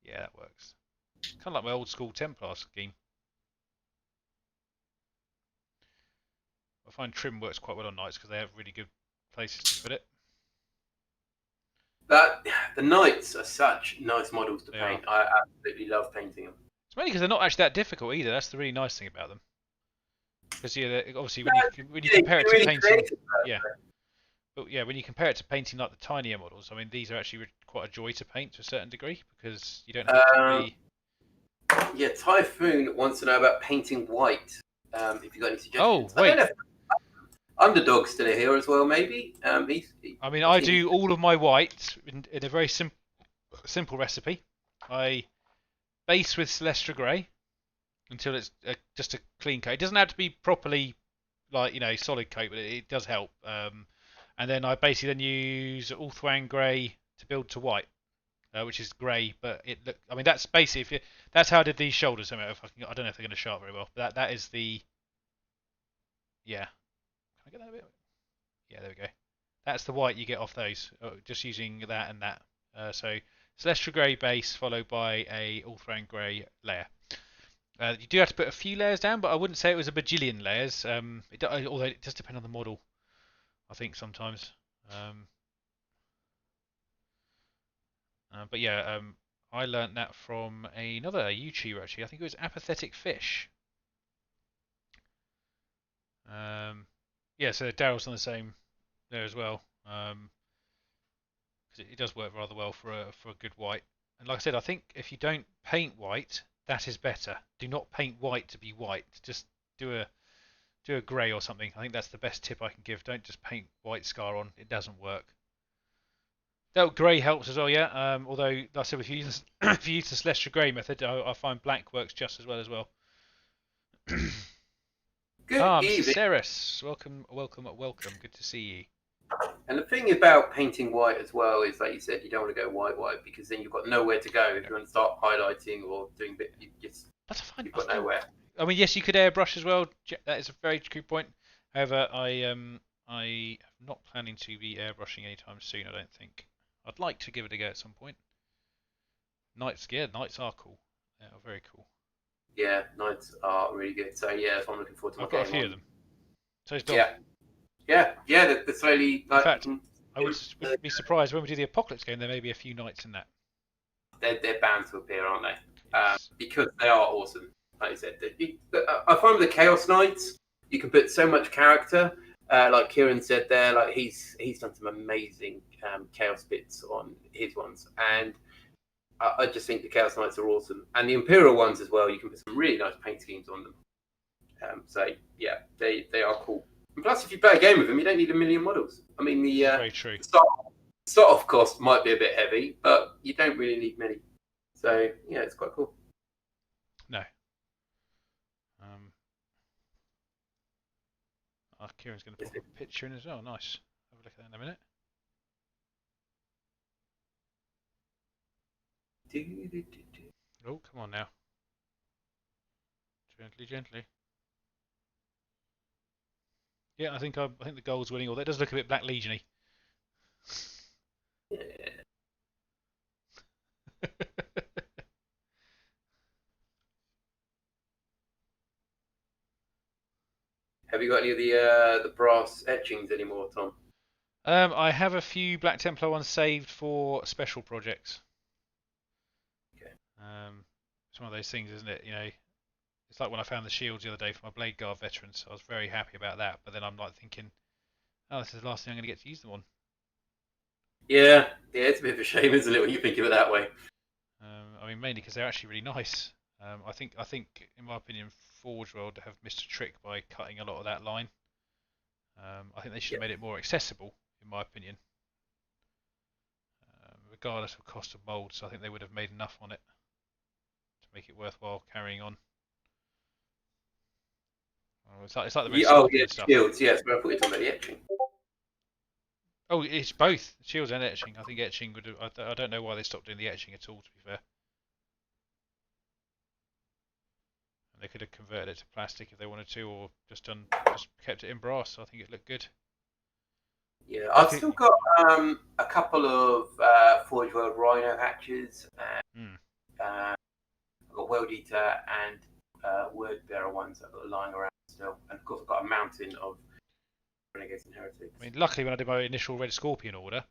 Yeah, that works. Kind of like my old school Templar scheme. I find trim works quite well on knights because they have really good places to put it. The knights are such nice models to paint. I absolutely love painting them. It's mainly because they're not actually that difficult either. That's the really nice thing about them. Because obviously when you compare it to painting, but when you compare it to painting like the tinier models, I mean these are actually quite a joy to paint to a certain degree because you don't have to be. Yeah, Typhoon wants to know about painting white. If you got any suggestions? Oh wait, I don't know if Underdog's still here as well, maybe. I do all of my white in a very simple recipe. I base with Celestra Grey until it's just a clean coat. It doesn't have to be properly solid coat, but it does help. And then I basically then use Ulthwang Grey to build to white, which is grey, but that's basically that's how I did these shoulders. I don't know if they're going to show up very well, but that is the Yeah. Can I get that a bit? Yeah, there we go. That's the white you get off those, just using that and that. So Celestial Grey base followed by a All-Round Grey layer. You do have to put a few layers down, but I wouldn't say it was a bajillion layers. Although it does depend on the model, I think sometimes. But yeah, I learnt that from another YouTuber actually. I think it was Apathetic Fish. Yeah, so Daryl's on the same there as well. Because it does work rather well for a good white. And like I said, I think if you don't paint white, that is better. Do not paint white to be white. Just do a grey or something. I think that's the best tip I can give. Don't just paint white scar on. It doesn't work. That grey helps as well, yeah. Although, like I said, if you use if you use the Celestial Grey method, I find black works just as well. Good Mr. evening. Ceres, welcome. Good to see you. And the thing about painting white as well is, like you said, you don't want to go white because then you've got nowhere to go. If you want to start highlighting or doing bit, you've got nowhere. I mean, yes, you could airbrush as well. That is a very good point. However, I am not planning to be airbrushing anytime soon. I don't think. I'd like to give it a go at some point. Knights are cool. They are very cool. Yeah, knights are really good. So yeah, I'm looking forward to. I've got a few of them. So is Dom. Yeah. They're slowly. In fact, I would be surprised when we do the Apocalypse game. There may be a few knights in that. They're bound to appear, aren't they? Yes. Because they are awesome. Like I said, I find with the Chaos Knights, you can put so much character. Like Kieran said there, like he's done some amazing Chaos bits on his ones, and I just think the Chaos Knights are awesome, and the Imperial ones as well. You can put some really nice paint schemes on them. So yeah, they are cool. And plus, if you play a game with them, you don't need a million models. I mean, very true. Start off cost might be a bit heavy, but you don't really need many. So yeah, it's quite cool. No. Kieran's going to put a picture in as well. Nice. Have a look at that in a minute. Oh, come on now. Gently. Yeah, I think the gold's winning. Although it does look a bit Black Legion-y. Yeah. Have you got any of the brass etchings anymore, Tom? I have a few Black Templar ones saved for special projects. Okay. It's one of those things, isn't it? You know, it's like when I found the shields the other day for my Blade Guard veterans. I was very happy about that, but then I'm like thinking, oh, this is the last thing I'm going to get to use them on. Yeah, it's a bit of a shame, isn't it, when you think of it that way? I mean, mainly because they're actually really nice. I think, in my opinion, Forge World have missed a trick by cutting a lot of that line. I think they should have made it more accessible, in my opinion. Regardless of cost of molds, I think they would have made enough on it to make it worthwhile carrying on. It's like the red stuff. Shields, yes, but I thought you were talking about the etching. Oh, it's both shields and etching. I think etching would have. I don't know why they stopped doing the etching at all, to be fair. And they could have converted it to plastic if they wanted to, or just kept it in brass. I think it looked good. Yeah, I've still got a couple of Forge World Rhino hatches, and I've got World Eater and Word Bearer ones I've got lying around still, and of course I've got a mountain of Renegades and Heretics. I mean, luckily when I did my initial Red Scorpion order,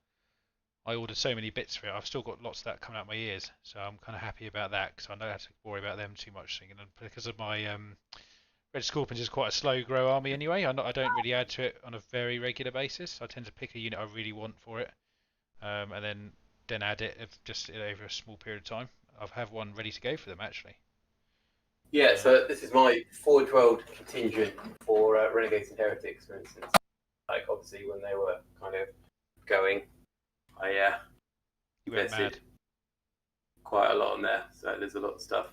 I ordered so many bits for it. I've still got lots of that coming out my ears, so I'm kind of happy about that because I don't have to worry about them too much. And because of my Red Scorpions is quite a slow grow army anyway. I don't really add to it on a very regular basis. I tend to pick a unit I really want for it, and then add it just over a small period of time. I have one ready to go for them actually. Yeah, so this is my Forge World contingent for Renegades and Heretics, for instance. Like obviously when they were kind of going, I invested quite a lot on there. So there's a lot of stuff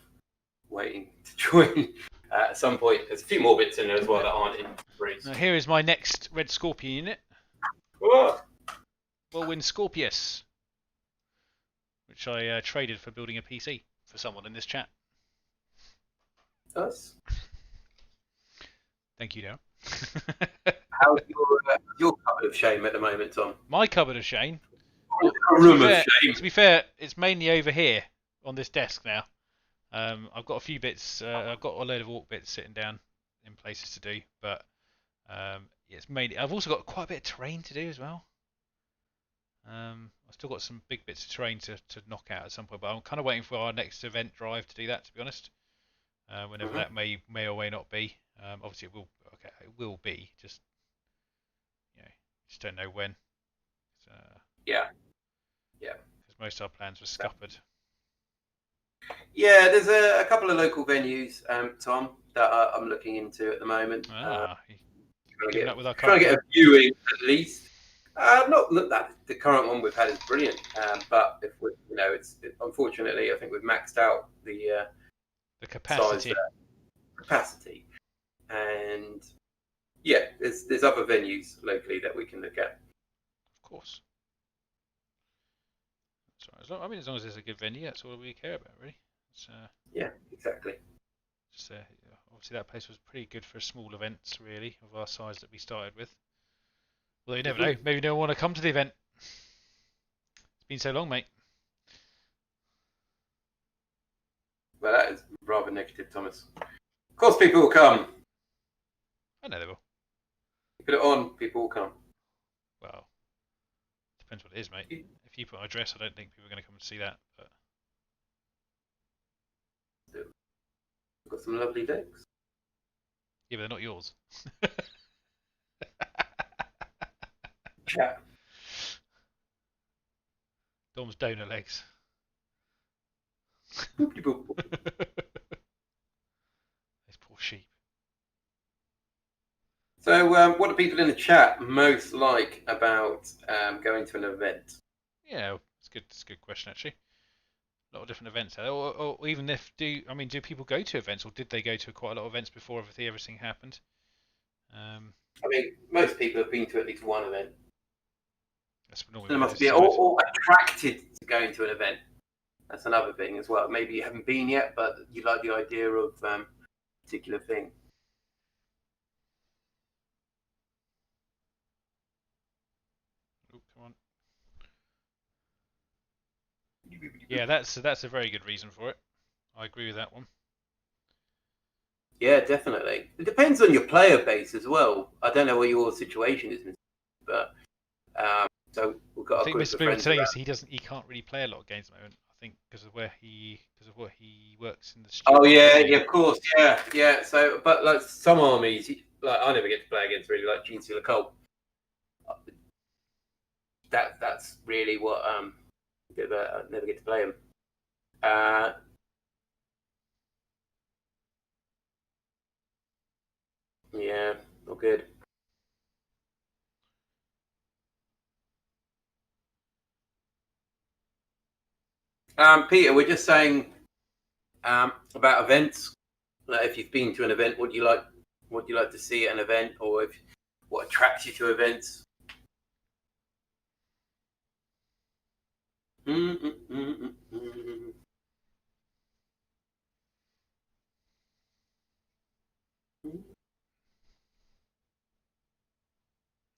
waiting to join. At some point, there's a few more bits in there as well that aren't in freeze. Now here is my next Red Scorpion unit. What? Whirlwind Scorpius, which I traded for building a PC for someone in this chat. Us? Thank you, Darryl. How's your cupboard of shame at the moment, Tom? My cupboard of shame. A Well, room of shame. to be fair, it's mainly over here on this desk now. I've got a few bits. I've got a load of orc bits sitting down in places to do, but it's mainly. I've also got quite a bit of terrain to do as well. I've still got some big bits of terrain to knock out at some point, but I'm kind of waiting for our next event drive to do that. To be honest, whenever that may or may not be. Obviously, it will. Okay, it will be. Just just don't know when. Yeah. Because most of our plans were scuppered. Yeah, there's a couple of local venues, Tom, that I'm looking into at the moment. Trying to get a viewing at least. Not that the current one we've had is brilliant, but if we, unfortunately, I think we've maxed out the capacity. Capacity, and yeah, there's other venues locally that we can look at. Of course. As long as there's a good venue, that's all we care about, really. Yeah, exactly. Obviously, that place was pretty good for small events, really, of our size that we started with. Although you never know, maybe no one want to come to the event. It's been so long, mate. Well, that is rather negative, Thomas. Of course, people will come. I know they will. You put it on, people will come. Well, depends what it is, mate. If you put on a dress, I don't think people are going to come and see that. But we've got some lovely decks. Yeah, but they're not yours. Yeah. Dom's donor legs. Those poor sheep. So, what do people in the chat most like about going to an event? Yeah, it's good. It's a good question, actually. A lot of different events, or even do people go to events, or did they go to quite a lot of events before everything happened? Most people have been to at least one event. There must be all attracted to going to an event. That's another thing as well. Maybe you haven't been yet, but you like the idea of a particular thing. Oh, come on. Yeah, that's a very good reason for it. I agree with that one. Yeah, definitely. It depends on your player base as well. I don't know what your situation is, but so we've got. I think Mr. Blue was telling us he can't really play a lot of games at the moment. I think because of what he works in the studio. Oh yeah, of course, yeah. So, but like some armies, like I never get to play against really, like Gene Stealer Cult. That's really what I never get to play him. Yeah, not good. Peter, we're just saying about events. Like if you've been to an event, what do you like to see at an event, or what attracts you to events?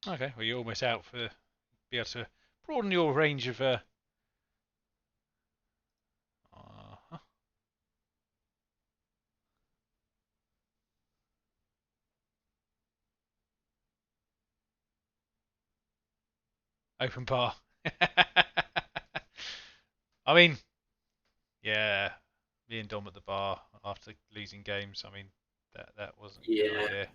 Okay, well you're almost out for be able to broaden your range of open bar. I mean, yeah, me and Dom at the bar after losing games. I mean, that wasn't a good idea.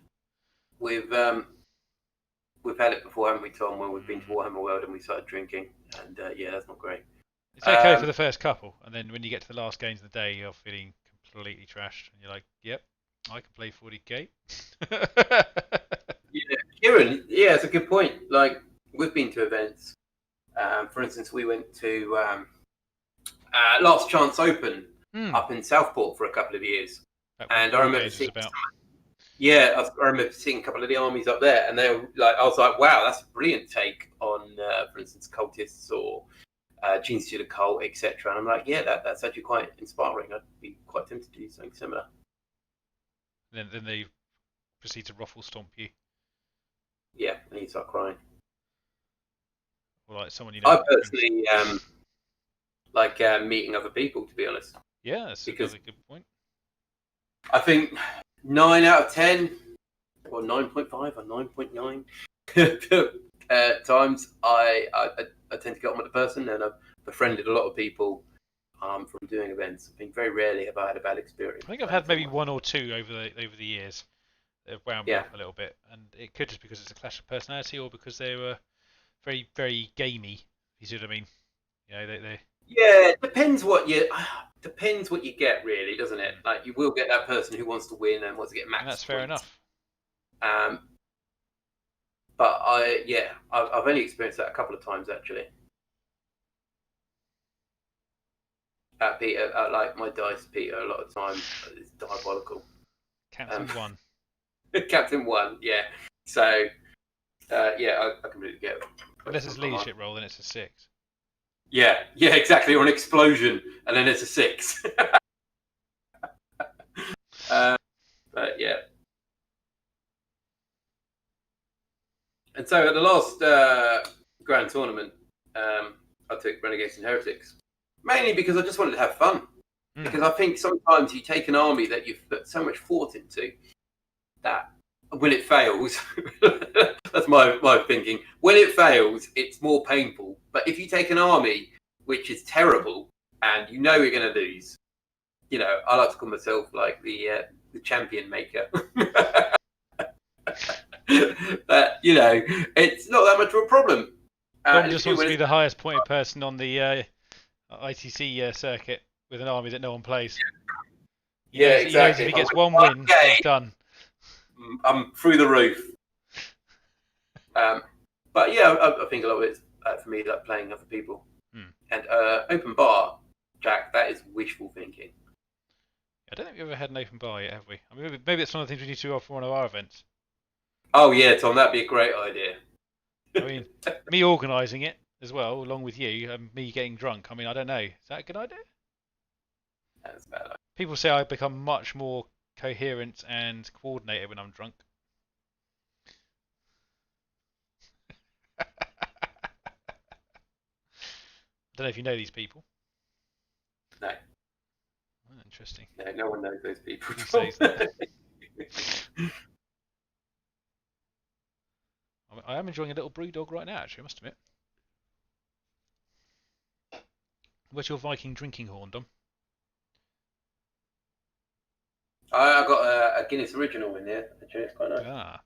We've had it before, haven't we, Tom? Where we've been to Warhammer World and we started drinking, and yeah, that's not great. It's okay for the first couple, and then when you get to the last games of the day, you're feeling completely trashed, and you're like, "Yep, I can play 40k." Yeah, Kieran, yeah, it's a good point. Like we've been to events. For instance, we went to Last Chance Open up in Southport for a couple of years, and I remember seeing. Yeah, I remember seeing a couple of the armies up there, and they were like, I was like, wow, that's a brilliant take on, for instance, cultists or Gene Stealer Cult, etc. And I'm like, yeah, that's actually quite inspiring. I'd be quite tempted to do something similar. Then they proceed to ruffle stomp you. yeah, I need to start crying. Or like someone you know. I personally like meeting other people, to be honest. Yeah, that's another good point. I think 9 out of 10, or 9.5 or 9.9 times I tend to get on with the person, and I've befriended a lot of people from doing events. I think very rarely have I had a bad experience. I think I've had maybe one or two over the years that have wound me up a little bit, and it could just because it's a clash of personality, or because they were very, very gamey. You see what I mean? You know, they. Yeah, it depends what you get, really, doesn't it? Like, you will get that person who wants to win and wants to get max. And that's fair enough. But I've only experienced that a couple of times actually. Peter, like my dice, Peter, a lot of times is diabolical. Captain 1. Captain 1, yeah. So, I completely get it. Unless it's leadership role, then it's a 6. Yeah, exactly. Or an explosion, and then it's a 6. But yeah. And so at the last grand tournament, I took Renegades and Heretics. Mainly because I just wanted to have fun. Because I think sometimes you take an army that you've put so much thought into that when it fails, that's my thinking. When it fails, it's more painful. But if you take an army which is terrible and you know you're going to lose, you know, I like to call myself like the champion maker. But you know, it's not that much of a problem. Dom just wants to be the highest pointed person on the ITC circuit with an army that no one plays. Exactly. He knows if he gets one win, he's done. I'm through the roof. But yeah, I think a lot of it's for me like playing other people. And open bar, Jack, that is wishful thinking. I don't think we've ever had an open bar yet, have we? I mean, maybe it's one of the things we need to do for one of our events. Oh yeah, Tom, that'd be a great idea. I mean, me organising it as well, along with you, and me getting drunk. I mean, I don't know. Is that a good idea? That's bad. People say I become much more coherent and coordinated when I'm drunk. I don't know if you know these people. No. Oh, interesting. No one knows those people. Who says that? I am enjoying a little brewdog right now, actually, I must admit. Where's your Viking drinking horn, Dom? I got a Guinness Original in there. Actually, it's quite nice. I haven't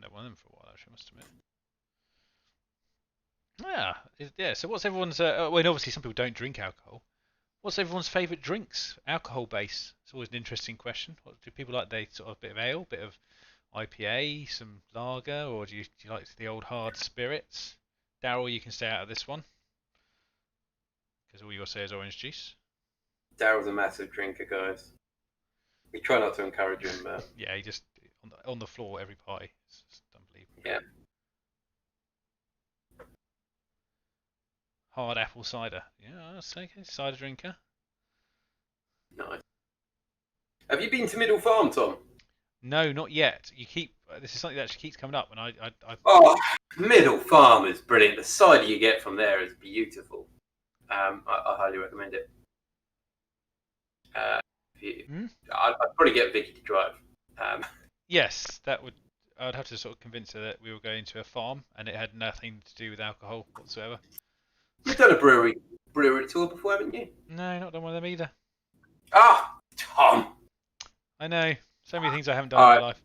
had one of them for a while, actually, I must admit. Yeah. So what's everyone's? Well, obviously some people don't drink alcohol. What's everyone's favourite drinks? Alcohol base. It's always an interesting question. What do people like? They sort of a bit of ale, bit of IPA, some lager, or do you like the old hard spirits? Daryl, you can stay out of this one because all you'll say is orange juice. Daryl's a massive drinker, guys. We try not to encourage him. Yeah, he just on the floor every party. It's just unbelievable. Yeah. Hard apple cider. Yeah, that's okay. Cider drinker. Nice. Have you been to Middle Farm, Tom? No, not yet. This is something that actually keeps coming up, and I. Oh, Middle Farm is brilliant. The cider you get from there is beautiful. I highly recommend it. I'd probably get Vicky to drive. Yes, that would. I'd have to sort of convince her that we were going to a farm, and it had nothing to do with alcohol whatsoever. You've done a brewery tour before, haven't you? No, not done one of them either. Ah, Tom. I know. So many things I haven't done in my life.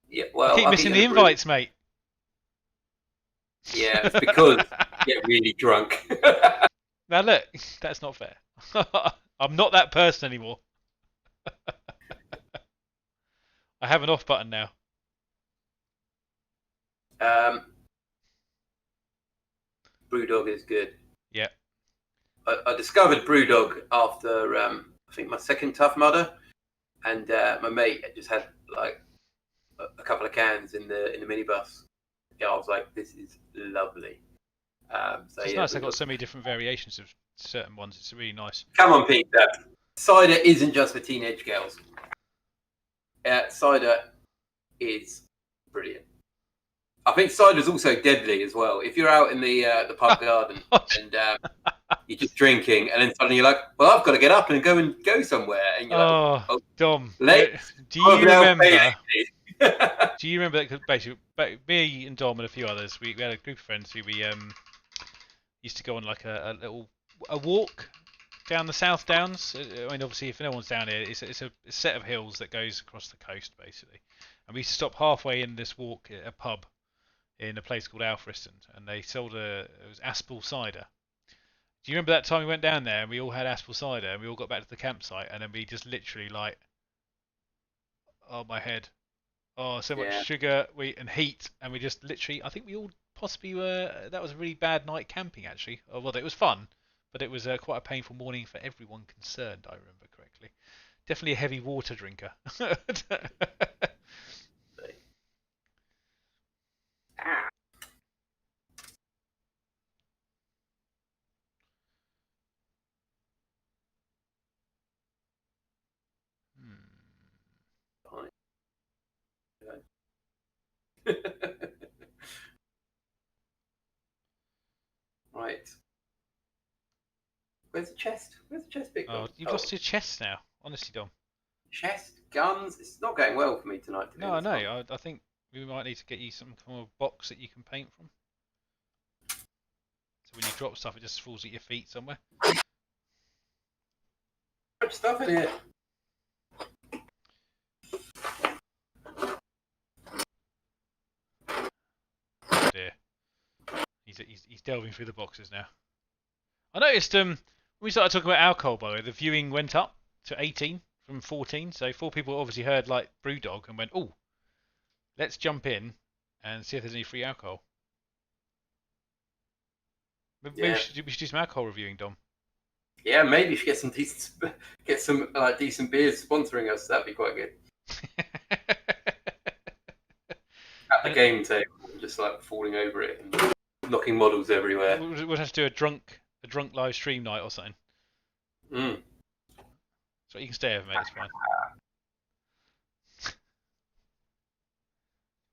Yeah, well, I keep missing the invites, mate. Yeah, it's because you get really drunk. Now look, that's not fair. I'm not that person anymore. I have an off button now. Brewdog is good. Yeah. I discovered Brewdog after I think my second Tough Mudder, and my mate just had like a couple of cans in the minibus. Yeah, I was like, this is lovely. It's nice. I've got so many different variations of certain ones. It's really nice. Come on, Peter. Cider isn't just for teenage girls. Cider is brilliant. I think cider's also deadly as well. If you're out in the pub garden and you're just drinking, and then suddenly you're like, "Well, I've got to get up and go somewhere," and you're like, Oh, Dom, "Let's." do you remember? Yeah. Do you remember that? 'Cause basically, me and Dom and a few others, we had a group of friends who we used to go on like a little walk down the South Downs. I mean, obviously, if no one's down here, it's a set of hills that goes across the coast, basically. And we used to stop halfway in this walk at a pub in a place called Alfriston, and they sold it was Aspel cider. Do you remember that time we went down there and we all had Aspel cider and we all got back to the campsite and then we just literally like, oh my head, oh so much sugar, and heat, and we just literally, I think we all possibly were. That was a really bad night camping actually. Oh, well, it was fun, but it was quite a painful morning for everyone concerned. I remember correctly. Definitely a heavy water drinker. Right. Where's the chest? Where's the chest bit? Oh, you've lost your chest now. Honestly, Dom. Chest, guns. It's not going well for me tonight. No, I know. I think we might need to get you some kind of box that you can paint from. So when you drop stuff, it just falls at your feet somewhere. Much stuff in here. Oh dear. He's delving through the boxes now. I noticed when we started talking about alcohol, by the way, the viewing went up to 18 from 14. So 4 people obviously heard like Brewdog and went, "Oh, let's jump in and see if there's any free alcohol." Maybe we should do some alcohol reviewing, Dom. Yeah, maybe we should get some decent beers sponsoring us. That'd be quite good. At the game table, just like falling over it and knocking models everywhere. We'll have to do a drunk live stream night or something. So you can stay over, mate. It's fine.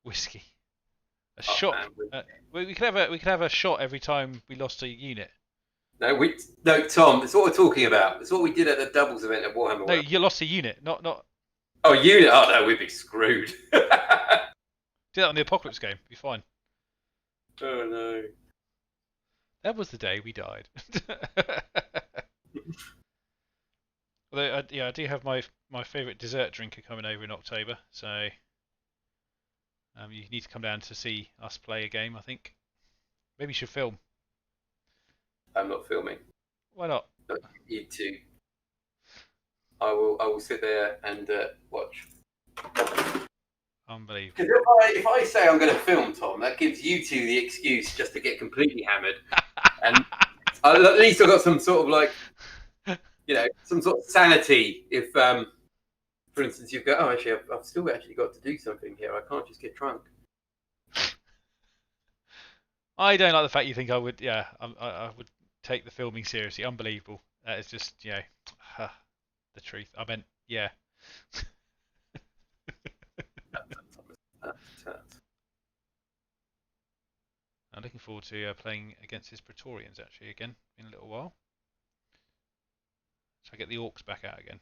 Whiskey. A shot. We could have a shot every time we lost a unit. No, Tom. It's what we're talking about. It's what we did at the doubles event at Warhammer. No, you lost a unit, not. Oh, unit. Oh no, we'd be screwed. Do that on the Apocalypse game. Be fine. Oh no. That was the day we died. Although, I do have my favourite dessert drinker coming over in October, so you need to come down to see us play a game. I think maybe you should film. I'm not filming. Why not? You too. I will sit there and watch. Unbelievable. Because if I say I'm going to film, Tom, that gives you two the excuse just to get completely hammered, and at least I've got some sort of like, some sort of sanity. If, for instance, you go, oh, actually, I've still actually got to do something here. I can't just get drunk. I don't like the fact you think I would. Yeah, I would take the filming seriously. Unbelievable. That is just, the truth. I meant, yeah. I'm looking forward to playing against his Praetorians actually again in a little while. So I get the Orcs back out again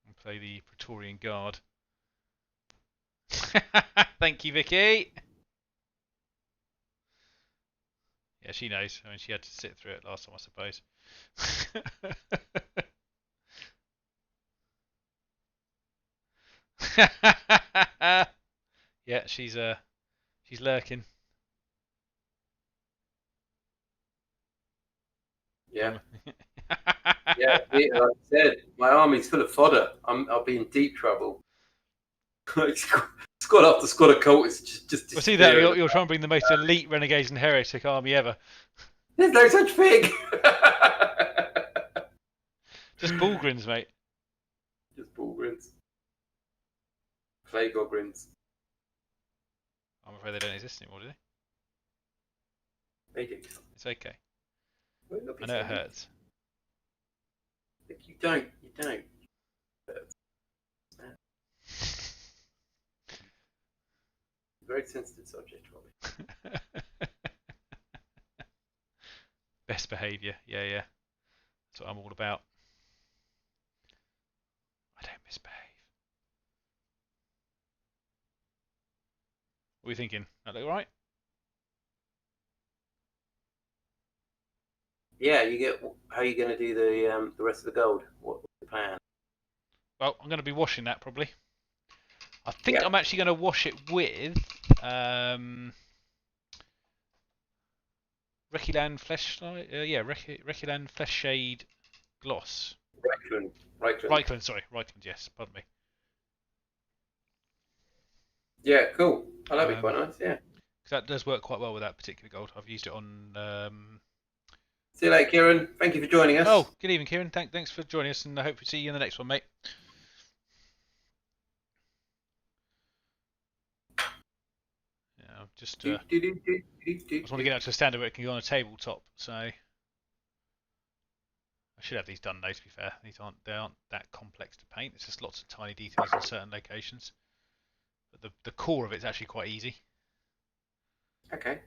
and play the Praetorian Guard. Thank you, Vicky. Yeah, she knows. I mean, she had to sit through it last time, I suppose. Yeah, she's lurking. Yeah. Yeah, like I said, my army's full of fodder. I'll be in deep trouble. Squad after squad of cultists just. Well, see that you're trying to bring the most elite renegades and heretic army ever. There's no such thing. Just Bullgrins, mate. Just Bullgrins. Clay Gogrins. I'm afraid they don't exist anymore, do They do. It's okay. I know it hurts. You don't. very sensitive subject, Robbie. Best behaviour. Yeah. That's what I'm all about. I don't misbehave. What are you thinking? That look right? Yeah, how are you going to do the rest of the gold? What's the plan? Well, I'm going to be washing that probably. I think Yeah. I'm actually going to wash it with Rekiland Rekiland Flesh Shade Gloss. Reichland. Sorry, Reichland. Yes, pardon me. Yeah, cool. Oh, that'd be quite nice. Yeah. Because that does work quite well with that particular gold. I've used it on. See you later, Kieran. Thank you for joining us. Oh, good evening, Kieran. Thanks for joining us, and I hope to see you in the next one, mate. Yeah, I'm just. I just want to get out to a standard where it can go on a tabletop, so I should have these done though. To be fair, they aren't that complex to paint. It's just lots of tiny details in certain locations. But the core of it's actually quite easy. Okay.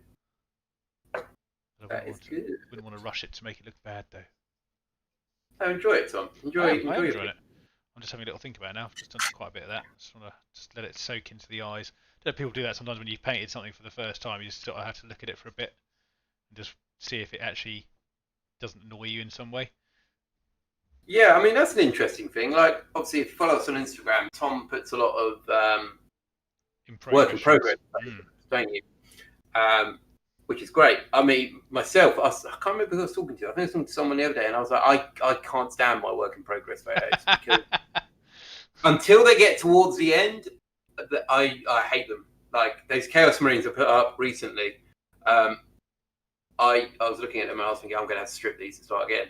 That is good. Wouldn't want to rush it to make it look bad though. Oh, enjoy it, Tom. Enjoy I it. am enjoying it. I'm just having a little think about it now. I've just done quite a bit of that. Just want to let it soak into the eyes. I know people do that sometimes when you've painted something for the first time. You just sort of have to look at it for a bit and just see if it actually doesn't annoy you in some way. Yeah, I mean that's an interesting thing. Like, obviously, if you follow us on Instagram, Tom puts a lot of work in progress, don't you? Which is great. I mean, myself, I can't remember who I was talking to. I think I was talking to someone the other day, and I was like, I can't stand my work in progress photos because until they get towards the end, I hate them. Like those Chaos Marines I put up recently, I was looking at them and I was thinking I'm going to have to strip these and start again,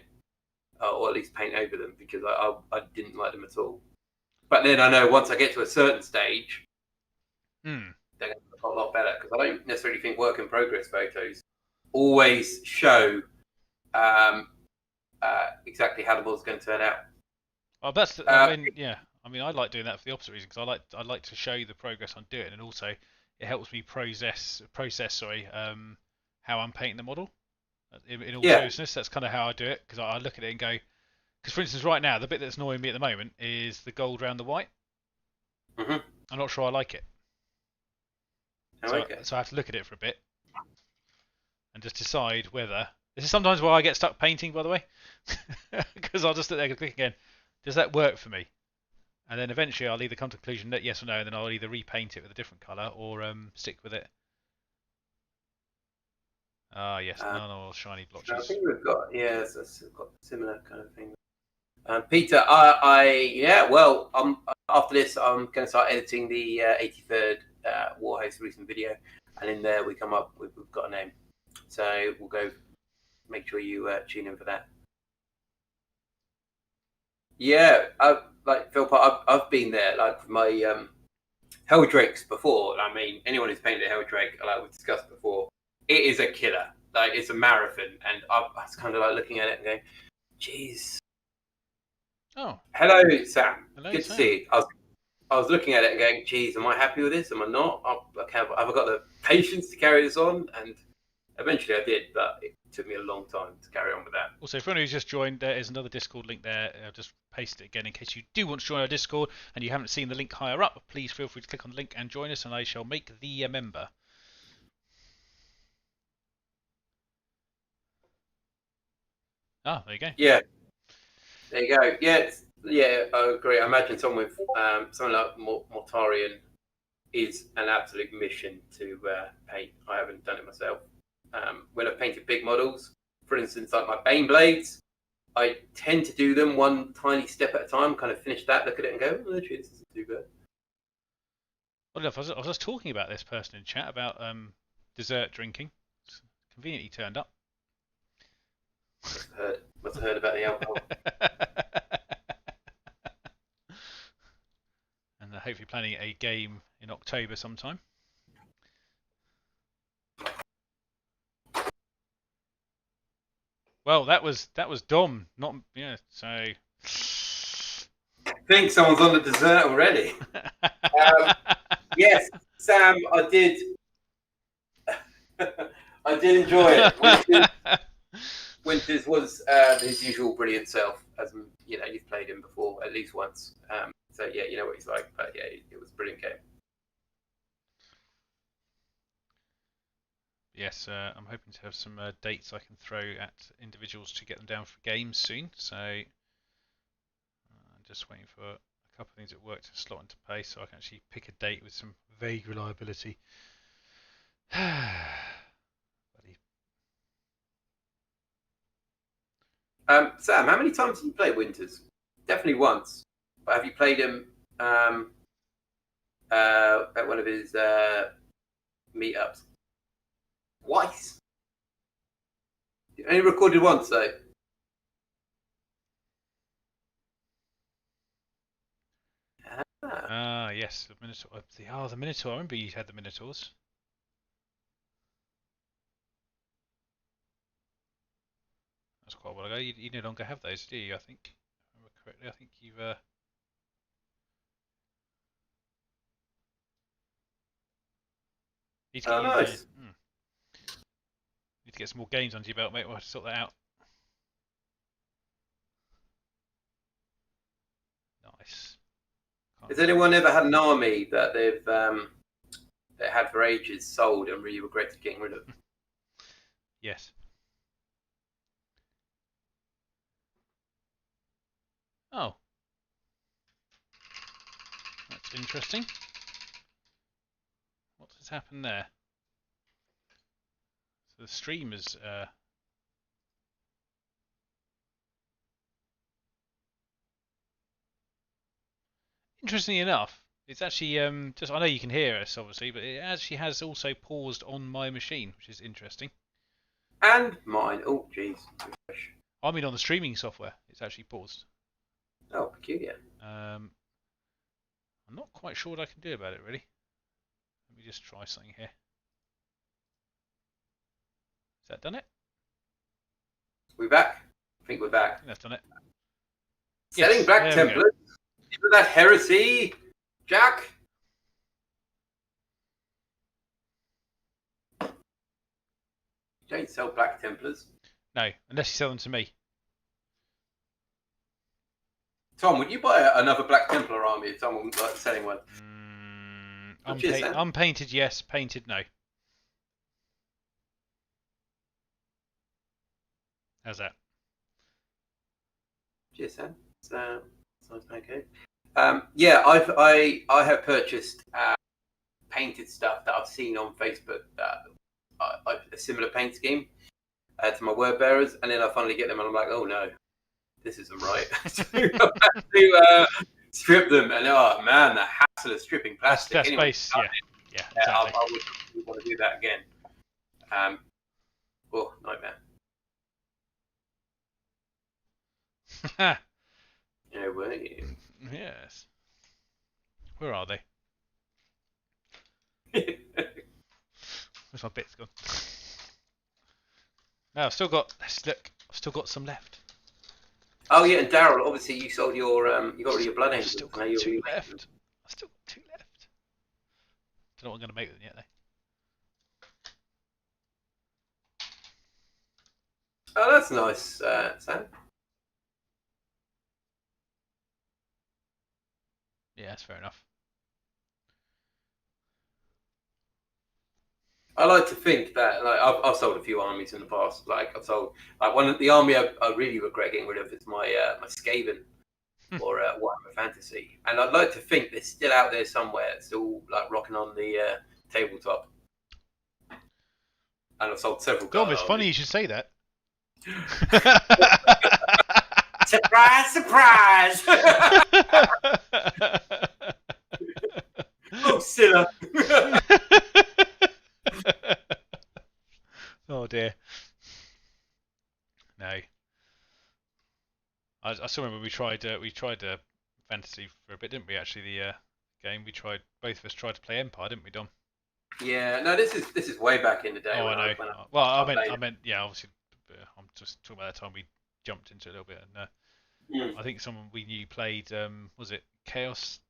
or at least paint over them because I didn't like them at all. But then I know once I get to a certain stage, they're going to look a lot better because I don't necessarily think work in progress photos always show exactly how the model's going to turn out. Well, that's I mean, I like doing that for the opposite reason because I like to show you the progress I'm doing, and also it helps me process how I'm painting the model. In all seriousness, that's kind of how I do it because I look at it and go. Because for instance, right now the bit that's annoying me at the moment is the gold around the white. I'm not sure I like it. So I have to look at it for a bit and just decide whether. This is sometimes why I get stuck painting, by the way, because I'll just sit there and click again. Does that work for me? And then eventually I'll either come to the conclusion that yes or no, and then I'll either repaint it with a different colour or stick with it. Ah, yes, no shiny blotches. I think we've got we've got similar kind of thing. Peter, after this I'm going to start editing the 83rd Warhost recent video, and in there we've got a name, so we'll go. Make sure you tune in for that. Yeah, like Phil, I've been there, like with my Helldrakes before. I mean, anyone who's painted a Helldrake, like we discussed before, it is a killer. Like it's a marathon, and I was kind of like looking at it and going, "Jeez." Oh. Hello, Sam. Hello, Good Sam. to see you. I was looking at it and going, "Geez, am I happy with this? Am I not? Have I got the patience to carry this on?" And eventually I did, but it took me a long time to carry on with that. Also, for anyone who's just joined, there is another Discord link there. I'll just paste it again in case you do want to join our Discord and you haven't seen the link higher up. Please feel free to click on the link and join us, and I shall make thee a member. Ah, there you go. Yeah. There you go. Yeah, I agree. I imagine someone with something like Mortarion is an absolute mission to paint. I haven't done it myself. When I've painted big models, for instance, like my Bane blades, I tend to do them one tiny step at a time, kind of finish that, look at it and go, oh, actually, this isn't too bad. Well, I was just talking about this person in chat about dessert drinking. It's conveniently turned up. Must have heard about the alcohol. And hopefully planning a game in October sometime. Well, that was Dom, not so. I think someone's on the dessert already. Yes. Sam, I did. I did enjoy it. Winters was his usual brilliant self, as you know, you've played him before at least once. So yeah, you know what he's like. But yeah, it was a brilliant game. Yes, I'm hoping to have some dates I can throw at individuals to get them down for games soon. So I'm just waiting for a couple of things at work to slot into place so I can actually pick a date with some vague reliability. Sam, how many times have you played Winters? Definitely once. But have you played him at one of his meetups? Twice. You only recorded once though. Yes, the Minotaur. The Minotaur. I remember you had the Minotaurs. That's quite a while ago. You no longer have those, do you? I think. If I remember correctly, I think you've. Need to get Nice. Need to get some more games under your belt, mate. We'll have to sort that out. Nice. Has anyone ever had an army that they've they had for ages sold and really regretted getting rid of? Yes. Oh. That's interesting. What has happened there? So the stream is interestingly enough, it's actually just I know you can hear us obviously, but it actually has also paused on my machine, which is interesting. And mine. Oh, jeez. I mean, on the streaming software, it's actually paused. Oh, peculiar. I'm not quite sure what I can do about it, really. Let me just try something here. Has that done it? We back? I think we're back. I think that's done it. Selling Yes, Black there we Templars? Isn't that heresy, Jack? You don't sell Black Templars. No, unless you sell them to me. Tom, would you buy another Black Templar army if someone was like selling one? Unpainted, yes. Painted, no. How's that? Cheers, Sam. Sounds okay. Yeah, I have purchased painted stuff that I've seen on Facebook that a similar paint scheme to my word bearers, and then I finally get them, and I'm like, oh no, this isn't right. So I have to strip them, and oh man, the hassle of stripping plastic. That's anyway, space, yeah, exactly. I wouldn't want to do that again. Oh, nightmare. Yeah, way. Yes. Where are they? Where's my bits gone? No, I've still got. Look, I've still got some left. Oh yeah, and Daryl, obviously you sold your you got rid of your blood I've angels. still got two left. I've still got two left. Don't know what I'm going to make with them yet, though. Oh, that's nice, Sam. Yeah, that's fair enough. I like to think that like I've sold a few armies in the past. Like I've sold like one of the army I really regret getting rid of is my my Skaven or Warhammer Fantasy, and I'd like to think they're still out there somewhere, still like rocking on the tabletop. And I've sold several. God, it's funny you should say that. Surprise, surprise! Oh, sinner! Oh dear. No. I still remember we tried fantasy for a bit, didn't we? Actually, the game both of us tried to play Empire, didn't we, Dom? Yeah, no, this is way back in the day. Oh, I know. Well, I meant, yeah, obviously, I'm just talking about the time we jumped into it a little bit, and I think someone we knew played, was it Chaos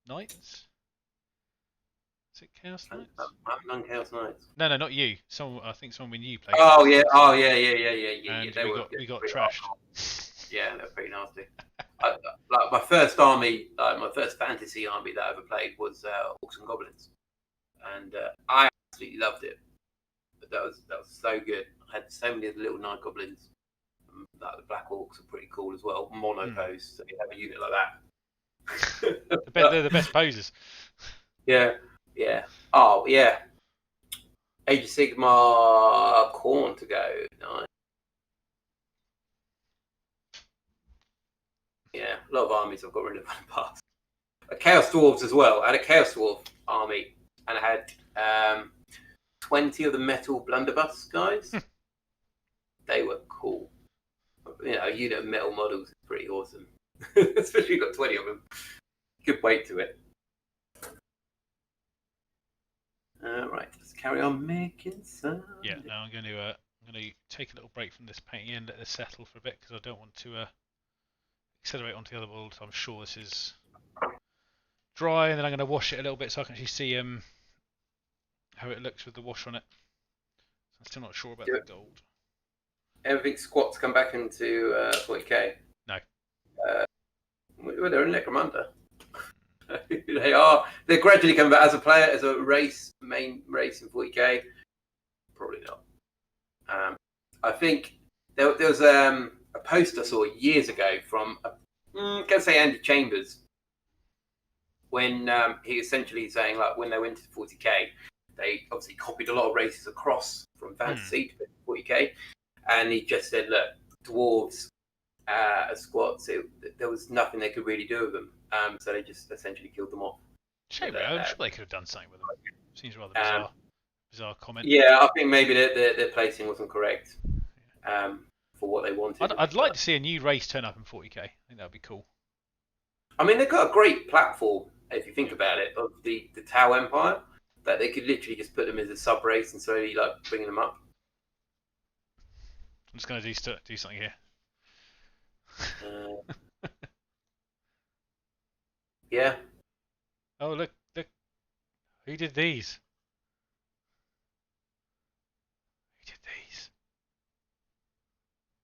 Knights? Is it Chaos Knights? I haven't done Chaos Knights. No, not you. I think someone we knew played. Oh Chaos yeah, Knights. oh yeah. And They we got trashed. Yeah, they're pretty nasty. Like my first army, my first fantasy army that I ever played was Orcs and Goblins, and I absolutely loved it. But that was so good. I had so many of the little night goblins. Like the Black Orcs are pretty cool as well. Mono pose, so you have a unit like that. They're the best posers. Yeah. Oh yeah. Age of Sigmar Khorne to go. Nice. Yeah, a lot of armies I've got rid of in the past. Chaos Dwarves as well. I had a Chaos Dwarf army, and I had 20 of the Metal Blunderbuss guys. They were cool. You know, a unit of metal models is pretty awesome. Especially if you've got 20 of them. Good weight to it. Right, let's carry on making some. Yeah, now I'm going to take a little break from this painting and let this settle for a bit because I don't want to accelerate onto the other world. I'm sure this is dry, and then I'm going to wash it a little bit so I can actually see how it looks with the wash on it. I'm still not sure about the gold. Everything squats come back into 40k. No. Well, they're a necromunda. They're gradually coming back as a player, as a race, main race in 40k. Probably not. I think there was a post I saw years ago from, I'm going to say Andy Chambers, when he essentially saying like when they went to 40k, they obviously copied a lot of races across from fantasy to 40k, and he just said, look, dwarves as squats, there was nothing they could really do with them, so they just essentially killed them off. Shame, I'm sure they could have done something with them. Seems rather bizarre comment. Yeah, I think maybe their placing wasn't correct for what they wanted. I'd like to see a new race turn up in 40k. I think that would be cool. I mean, they've got a great platform, if you think about it, of the Tau Empire, that they could literally just put them as a sub race and slowly like bringing them up. I'm just going to do something here. Yeah. Oh, look. Who did these?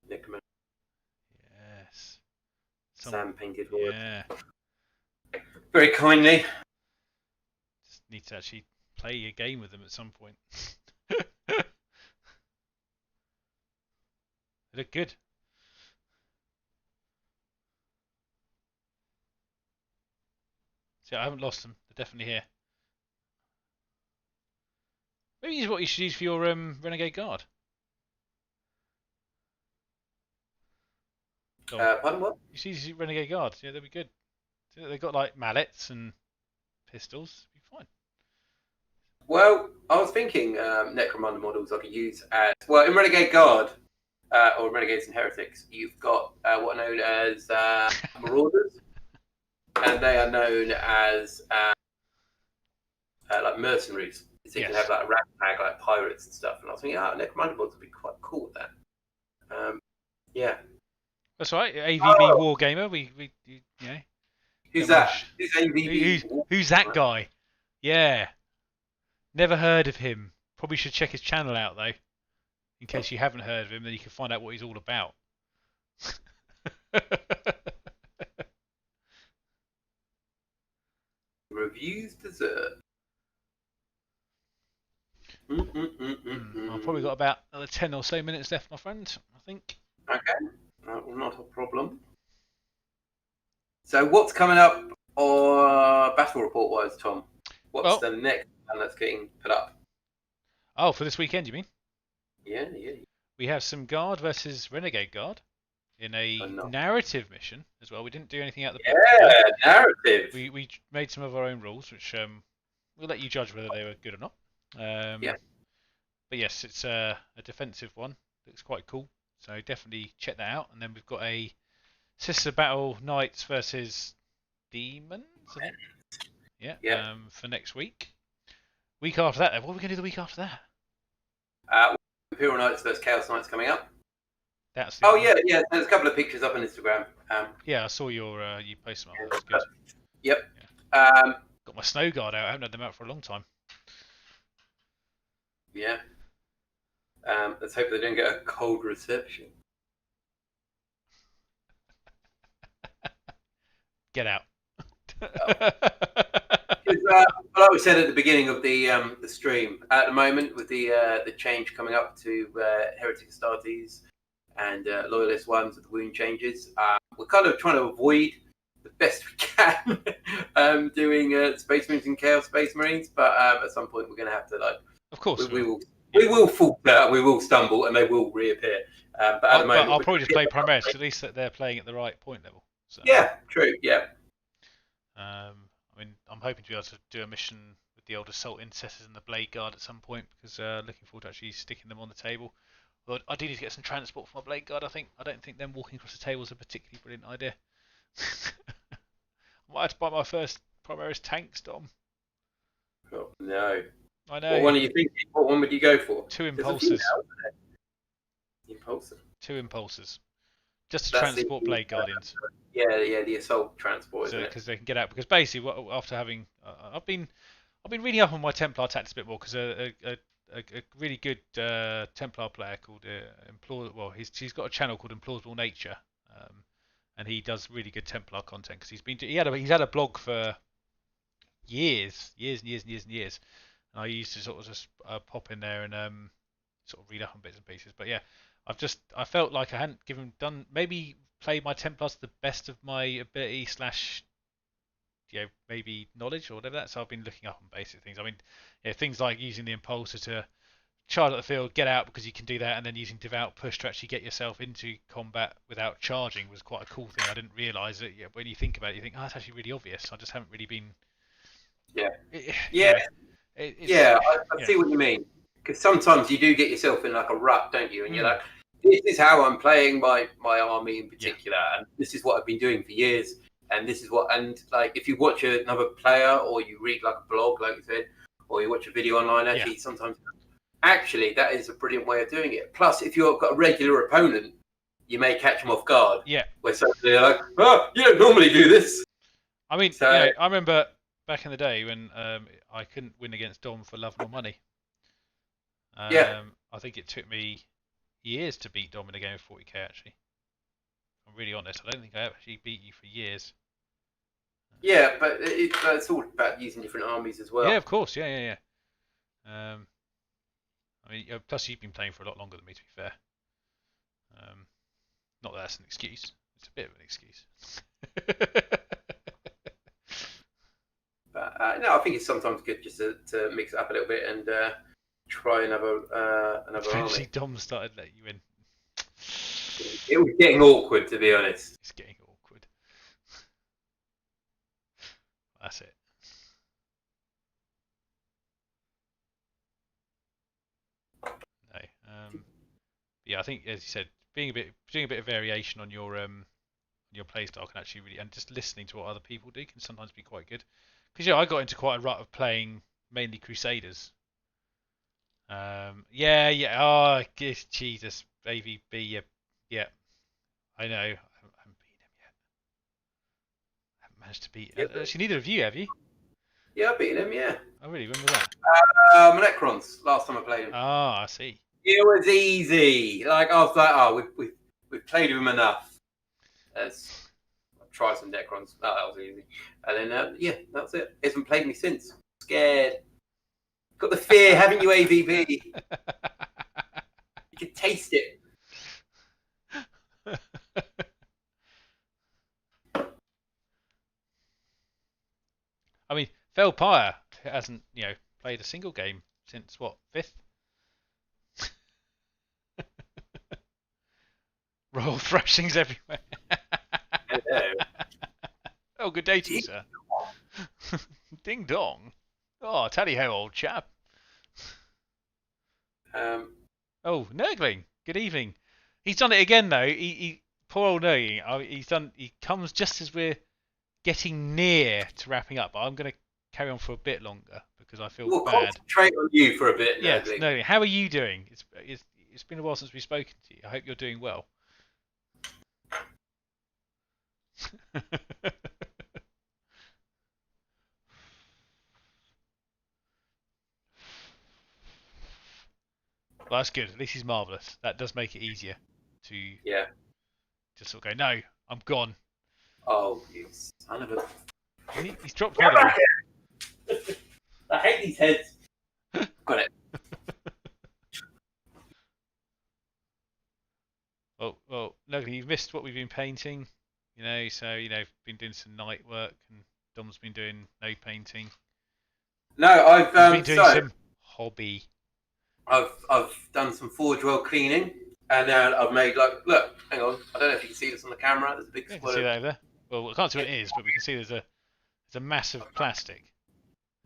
Nick, yes. Sam painted forward. Yeah. Very kindly. Just need to actually play a game with them at some point. They look good. See, I haven't lost them. They're definitely here. Maybe this is what you should use for your Renegade Guard. Pardon, what? You should use Renegade Guard. Yeah, they'd be good. They've got like mallets and pistols. Be fine. Well, I was thinking Necromunda models I could use as well in Renegade Guard or Renegades and Heretics. You've got what are known as Marauders, and they are known as like mercenaries. So you can have like a rat tag, like pirates and stuff. And I was thinking, Necromunda models would be quite cool with that. Yeah. That's right. AVB Wargamer. We you know. Who's that? Who's AVB? Who's that guy? Yeah. Never heard of him. Probably should check his channel out though. In case you haven't heard of him, then you can find out what he's all about. Reviews dessert. I've probably got about another 10 or so minutes left, my friend, I think. Okay, not a problem. So what's coming up or battle report wise, Tom? What's the next one that's getting put up? Oh, for this weekend, you mean? Yeah. We have some Guard versus Renegade Guard in a narrative mission as well. We didn't do anything out the book. Yeah, narrative. We made some of our own rules, which we'll let you judge whether they were good or not. But yes, it's a defensive one. Looks quite cool. So definitely check that out. And then we've got a Sister Battle Knights versus Demons, I think. Yeah. For next week. Week after that, what are we going to do the week after that? Imperial Knights versus Chaos Knights coming up. That's yeah. There's a couple of pictures up on Instagram. Yeah, I saw you post them up. That was good. Yep. Yeah. Got my Snow Guard out. I haven't had them out for a long time. Yeah. Let's hope they don't get a cold reception. Get out. Like we said at the beginning of the stream, at the moment with the change coming up to Heretic Astartes and Loyalist ones with the wound changes, we're kind of trying to avoid the best we can doing Space Marines and Chaos Space Marines, but at some point we're going to have to Of course, we will falter, we will stumble, and they will reappear. But at the moment, I'll probably just play Primaris, because at least that they're playing at the right point level. So, yeah, true, yeah. I mean, I'm hoping to be able to do a mission with the old Assault Intercessors and the Blade Guard at some point, because looking forward to actually sticking them on the table. But I do need to get some transport for my Blade Guard. I don't think them walking across the table is a particularly brilliant idea. I might have to buy my first Primaris tanks, Dom. Oh, no. I know. What one are you thinking? What one would you go for? 2 impulsers. Impulsor. 2 impulsers. Just to transport Blade Guardians. Yeah, the assault transport, isn't it? Because they can get out. Because basically, after having, I've been reading up on my Templar tactics a bit more, because a really good Templar player called he's got a channel called Implausible Nature, and he does really good Templar content, because he's had a blog for years, and I used to sort of just pop in there and sort of read up on bits and pieces. But yeah, I felt like I hadn't maybe played my Templars to the best of my ability / maybe knowledge or whatever that. So I've been looking up on basic things. I mean, things like using the Impulsor to charge at the field, get out, because you can do that, and then using Devout Push to actually get yourself into combat without charging was quite a cool thing. I didn't realise it. Yeah, when you think about it, you think, oh, that's actually really obvious. I just haven't really been. I see what you mean. Because sometimes you do get yourself in like a rut, don't you? And you're like, this is how I'm playing my army in particular, and this is what I've been doing for years, and this is what. And like, if you watch another player, or you read like a blog, like you said, or you watch a video online, actually, sometimes that is a brilliant way of doing it. Plus, if you've got a regular opponent, you may catch them off guard. Yeah. Where suddenly they're like, oh, you don't normally do this. I mean, I remember back in the day when I couldn't win against Dom for love nor money. I think it took me years to beat Dom in a game of 40k, actually. I'm really honest. I don't think I actually beat you for years. Yeah, but it's all about using different armies as well. Yeah, of course. Yeah. I mean, plus you've been playing for a lot longer than me, to be fair. Not that that's an excuse. It's a bit of an excuse. But no, I think it's sometimes good just to mix it up a little bit and try another Eventually, army. Dom started letting you in. It was getting awkward, to be honest. It's getting awkward. That's it. No. Yeah, I think, as you said, doing a bit of variation on your playstyle can actually really, and just listening to what other people do can sometimes be quite good. Because I got into quite a rut of playing mainly Crusaders. Oh, Jesus, AVB, yeah. I know. I haven't beaten him yet. I haven't managed to beat him. Actually, neither of you, have you? Yeah, I beat him, yeah. Oh, really? When was that? Necrons, last time I played him. Ah, I see. It was easy. Like, I was like, oh, we've played with him enough. I'll try some Necrons. Oh, that was easy. And then, that's it. He hasn't played me since. Scared. Got the fear, haven't you, AVB? You can taste it. I mean, Velpire hasn't, played a single game since what, 5th? Royal thrashings everywhere. Hello. Oh, good day to you, sir. Ding dong. Oh, tally ho, old chap. Oh, Nurgling. Good evening. He's done it again, though. He poor old Nurgling. He comes just as we're getting near to wrapping up. But I'm going to carry on for a bit longer because I feel we'll bad. Concentrate on you for a bit, yes, Nurgling. Nurgling. How are you doing? It's been a while since we've spoken to you. I hope you're doing well. Well, that's good. At least he's marvellous. That does make it easier to just sort of go, no, I'm gone. Oh, you son of a... He's dropped one of them. I hate these heads. Got it. Well, luckily you've missed what we've been painting. So been doing some night work, and Dom's been doing no painting. No, I've been doing some hobby. I've done some Forge World cleaning, and I've made look. Hang on, I don't know if you can see this on the camera. There's a big. You can see that over there. Well, I can't see what it is, but we can see there's a massive plastic.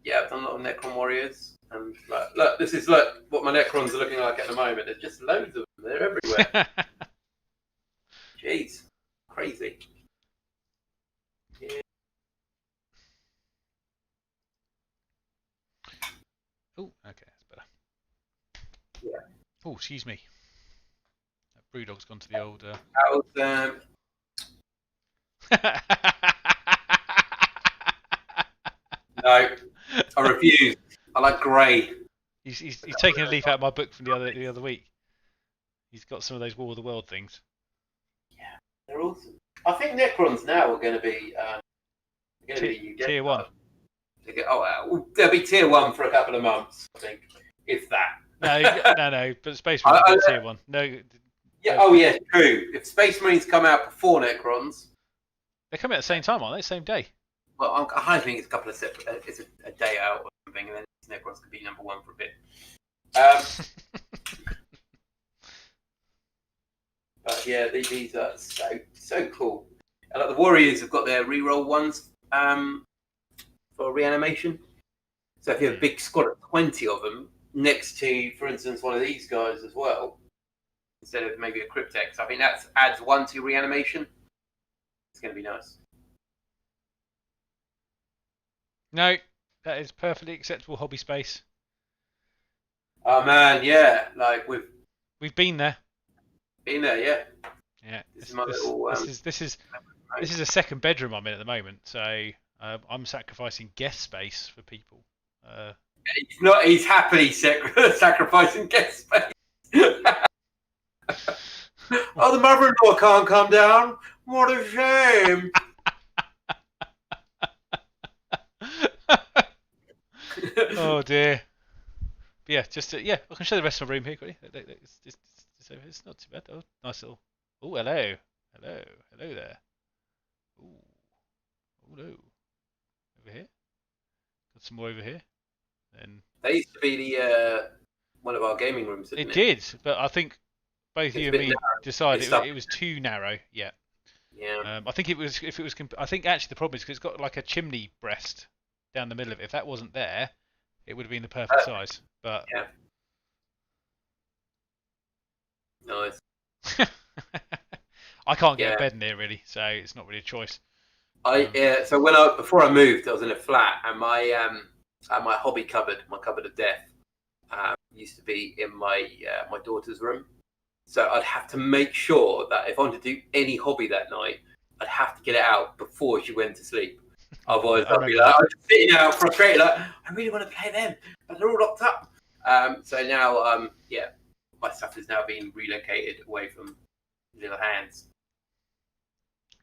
Yeah, I've done a lot of Necron warriors, and look, this is what my Necrons are looking like at the moment. There's just loads of them. They're everywhere. Jeez, crazy. Yeah. Oh, okay, that's better. Yeah. Oh, excuse me. That Brewdog's gone to the old. No, I refuse. I like grey. He's taking a leaf out of my book from the other week. He's got some of those War of the World things. Yeah, they're awesome. I think Necrons now are going to be tier 1. They'll be tier 1 for a couple of months, I think, if that. No. But Space Marines are tier 1. No. Yeah. Oh yeah, true. If Space Marines come out before Necrons, they come out at the same time, aren't they? Same day. Well, I think it's a couple of separate. It's a day out or something, and then Necrons could be number 1 for a bit. But yeah, these are so cool. And like the Warriors have got their reroll ones for reanimation. So if you have a big squad of 20 of them next to, for instance, one of these guys as well, instead of maybe a Cryptex, I think that adds 1 to your reanimation. It's going to be nice. No, that is perfectly acceptable hobby space. Oh man, yeah, like we've been there. Been there, yeah. Yeah. This is a second bedroom I'm in at the moment, so I'm sacrificing guest space for people. He's happily sacrificing guest space. Oh, the mother-in-law can't come down. What a shame. Oh dear. But yeah, I can show the rest of my room here quickly. It's not too bad. Oh, nice little. Oh, hello there. Oh, no. Over here. Got some more over here. Then that used to be the one of our gaming rooms. Didn't it did, but I think both you and me decided it was too narrow. Yeah. Yeah. I think I think actually the problem is because it's got like a chimney breast down the middle of it. If that wasn't there, it would have been the perfect size. But yeah. Nice. I can't get a bed in here really, so it's not really a choice. So before I moved, I was in a flat, and my hobby cupboard, my cupboard of death, used to be in my daughter's room. So I'd have to make sure that if I wanted to do any hobby that night, I'd have to get it out before she went to sleep. Otherwise, I'd be like, I'm just sitting out frustrated, like, I really want to play them, but they're all locked up. So now, my stuff is now being relocated away from little hands.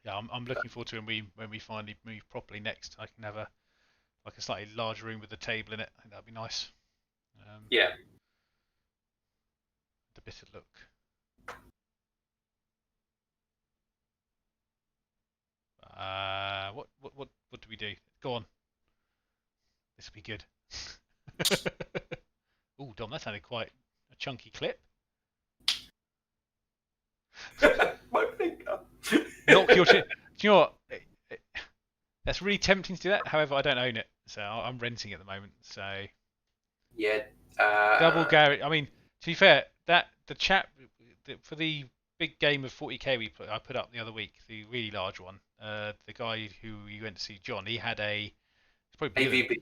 Yeah, I'm looking forward to when we finally move properly next. I can have a slightly larger room with a table in it. I think that'd be nice. Yeah. The bit of look. What do we do? Go on. This will be good. Oh, Dom, that sounded quite a chunky clip. My finger. Knock your chin. Do you know what? That's really tempting to do that. However, I don't own it, so I'm renting at the moment. So yeah, double garage. I mean, to be fair, the chap for the big game of 40k I put up the other week, the really large one. The guy who you went to see, John, he had it's probably bigger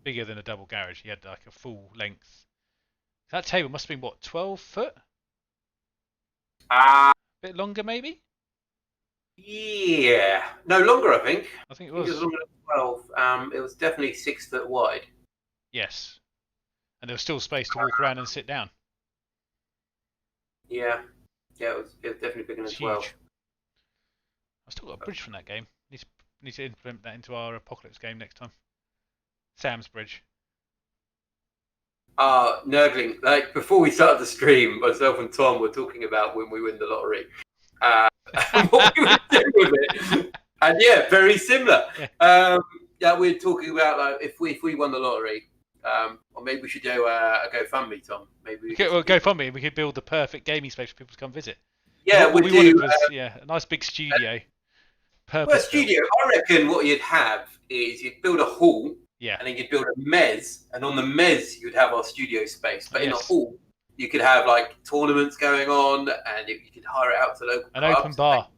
bigger than a double garage. He had like a full length. That table must have been what, 12 foot? A bit longer, maybe. Yeah, no longer. I think it was longer than 12. It was definitely 6 foot wide. Yes, and there was still space to walk around and sit down. Yeah, it was definitely big enough It's as well. huge. I've still got a bridge from that game. Need to implement that into our Apocalypse game next time. Sam's bridge. Nurgling, like before we started the stream, myself and Tom were talking about when we win the lottery. What we would do with it. And yeah, very similar. Yeah. Yeah, we're talking about like if we won the lottery, or maybe we should do a GoFundMe, Tom. Maybe GoFundMe, and we could build the perfect gaming space for people to come visit. Yeah, what we wanted was a nice big studio. Well, a studio. I reckon what you'd have is you'd build a hall. Yeah. And then you'd build a mezz, and on the mezz you'd have our studio space. But in a hall, you could have like tournaments going on, and you could hire it out to local clubs. An open bar.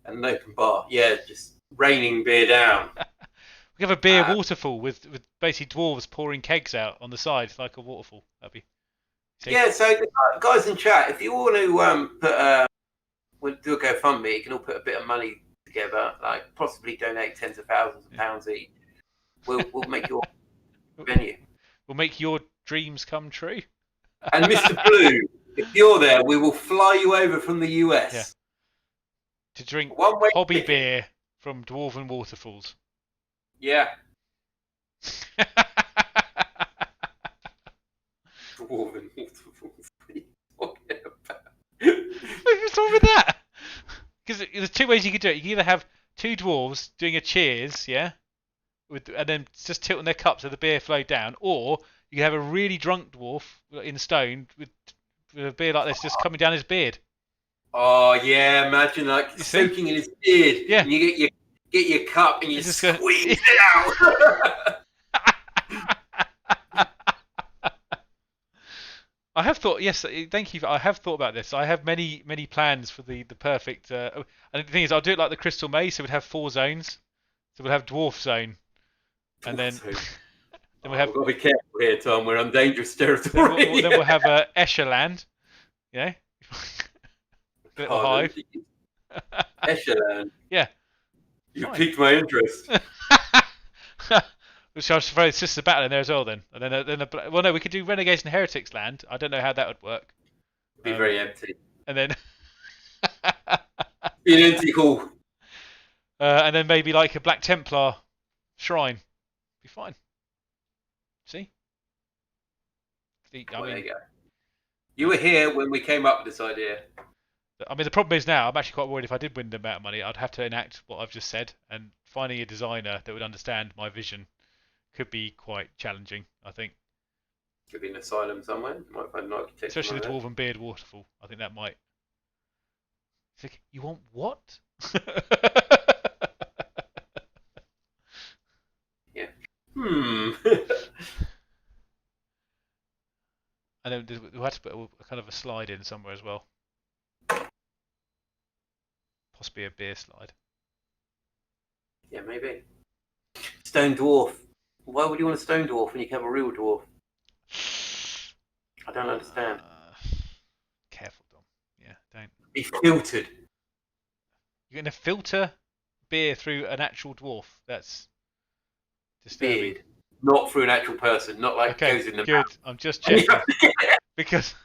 And an open bar, yeah, just raining beer down. We have a beer waterfall with basically dwarves pouring kegs out on the side like a waterfall. That'd be. Yeah, so the guys in chat, if you want to do a GoFundMe, you can all put a bit of money together, like possibly donate tens of thousands of pounds each. We'll make your venue. We'll make your dreams come true. And Mr. Blue, if you're there, we will fly you over from the US. Yeah. To drink One-way hobby beer from Dwarven Waterfalls. Yeah. Dwarven Waterfalls. What's wrong with that? Because there's two ways you could do it. You can either have two dwarves doing a cheers, yeah? And then just tilting their cups so the beer flowed down, or you can have a really drunk dwarf in stone with a beer like this just coming down his beard. Oh yeah, imagine like soaking in his beard. Yeah. And you get your cup and you just squeeze it out. I have thought. Yes, thank you. I have thought about this. I have many plans for the perfect. And the thing is, I'll do it like the Crystal Maze. So we'd have 4 zones. So we'll have Dwarf Zone. And then we'll have. We've got to be careful here, Tom. We're on dangerous territory. Then we'll have Escherland. Yeah. Little hive. Escherland. Yeah. You piqued my interest. Which I suppose it's just a battle in there as well. Then well, no, we could do Renegades and Heretics Land. I don't know how that would work. It'd be very empty. And then. Be an empty hall. And then maybe like a Black Templar shrine. Be fine. See? Well, there you go. You were here when we came up with this idea. I mean, the problem is now, I'm actually quite worried if I did win the amount of money, I'd have to enact what I've just said, and finding a designer that would understand my vision could be quite challenging, I think. Could be an asylum somewhere. You might find an architect. Especially the Dwarven Beard Waterfall. I think that might. It's like, you want what? Yeah. And then we'll have to put a kind of a slide in somewhere as well. Possibly a beer slide. Yeah, maybe. Stone dwarf. Why would you want a stone dwarf when you can have a real dwarf? I don't understand. Careful, Dom. Yeah, don't. Be filtered. You're going to filter beer through an actual dwarf. That's disturbing. Beard. Not through an actual person. Not like okay, goes in the good. mouth. I'm just checking. Because.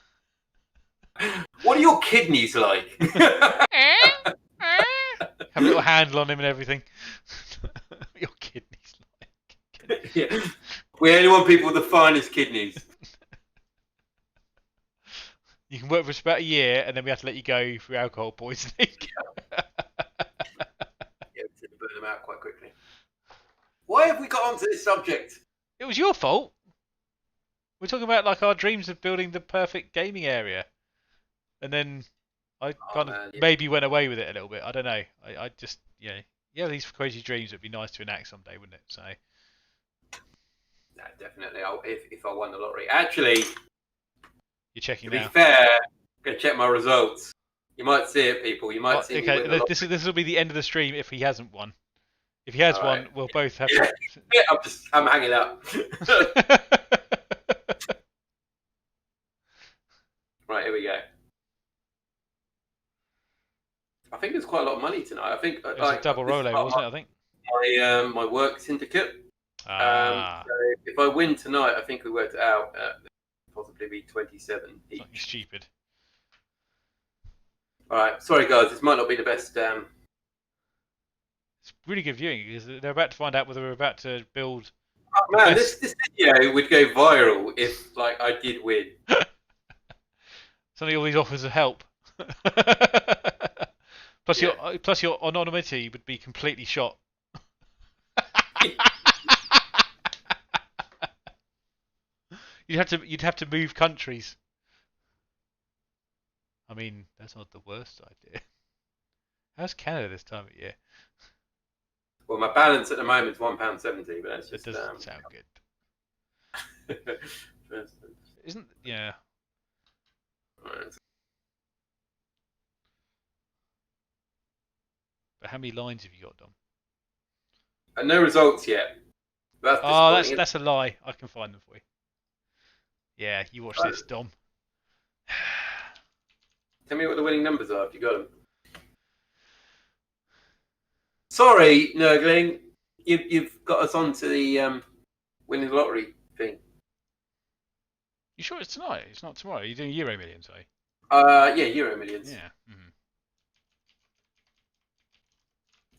What are your kidneys like? Have a little handle on him and everything. Your kidneys like. Yeah. We only want people with the finest kidneys. You can work for us about a year, and then we have to let you go through alcohol poisoning. Yeah, we burn them out quite quickly. Why have we got onto this subject? It was your fault. We're talking about like our dreams of building the perfect gaming area, and then I maybe went away with it a little bit. I don't know. I just these crazy dreams would be nice to enact someday, wouldn't it? So. No, definitely. If I won the lottery, actually. You're checking now. To be fair, I'm going to check my results. You might see it, people. You might see. Okay, this will be the end of the stream if he hasn't won. If he has won, we'll both have. Yeah, I'm hanging up. Right, here we go. I think there's quite a lot of money tonight. I think it was a double rollover, wasn't it? I think. My work syndicate. So if I win tonight, I think we worked it out. Possibly be 27 each. Something stupid. All right, sorry guys, this might not be the best. It's really good viewing because they're about to find out whether we're about to build. Oh man, this video would go viral if like I did win. Suddenly, all these offers of help. Plus your anonymity would be completely shot. You'd have to move countries. I mean, that's not the worst idea. How's Canada this time of year? Well, my balance at the moment is £1.70, but that's just. It doesn't sound good. Isn't yeah. Right. But how many lines have you got, Dom? No results yet. That's a lie. I can find them for you. Yeah, you watch this, Dom. Tell me what the winning numbers are if you got them. Sorry, Nurgling, you've got us onto the winning the lottery thing. You sure it's tonight? It's not tomorrow. You're doing Euro Millions, are you? Yeah, Euro Millions. Yeah. Mm-hmm.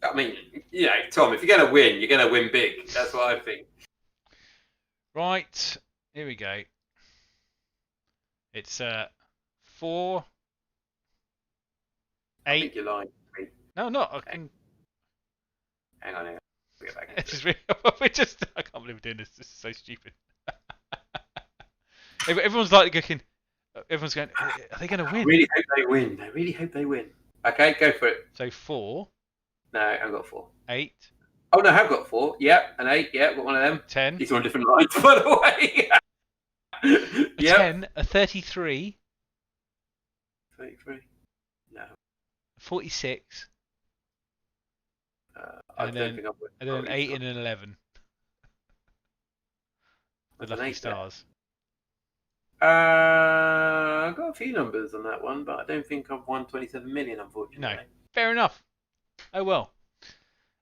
I mean, you know, Tom, if you're going to win, you're going to win big. That's what I think. Right, here we go. It's 4, 8. I think you're lying. No, I'm not. I can. Hang on. Get back It's into just I can't believe we're doing this. This is so stupid. Everyone's like looking. Everyone's going. Are they going to win? I really hope they win. I really hope they win. Okay, go for it. So 4. No, I've got 4. 8. Oh no, I've got 4. Yep, an 8. Yep, got one of them. 10. These are on different lines, by the way. A 10. A 33. 33. No. 46. And then an 8 and an 11. The lucky stars. I've got a few numbers on that one, but I don't think I've won 27 million, unfortunately. No, fair enough. Oh well.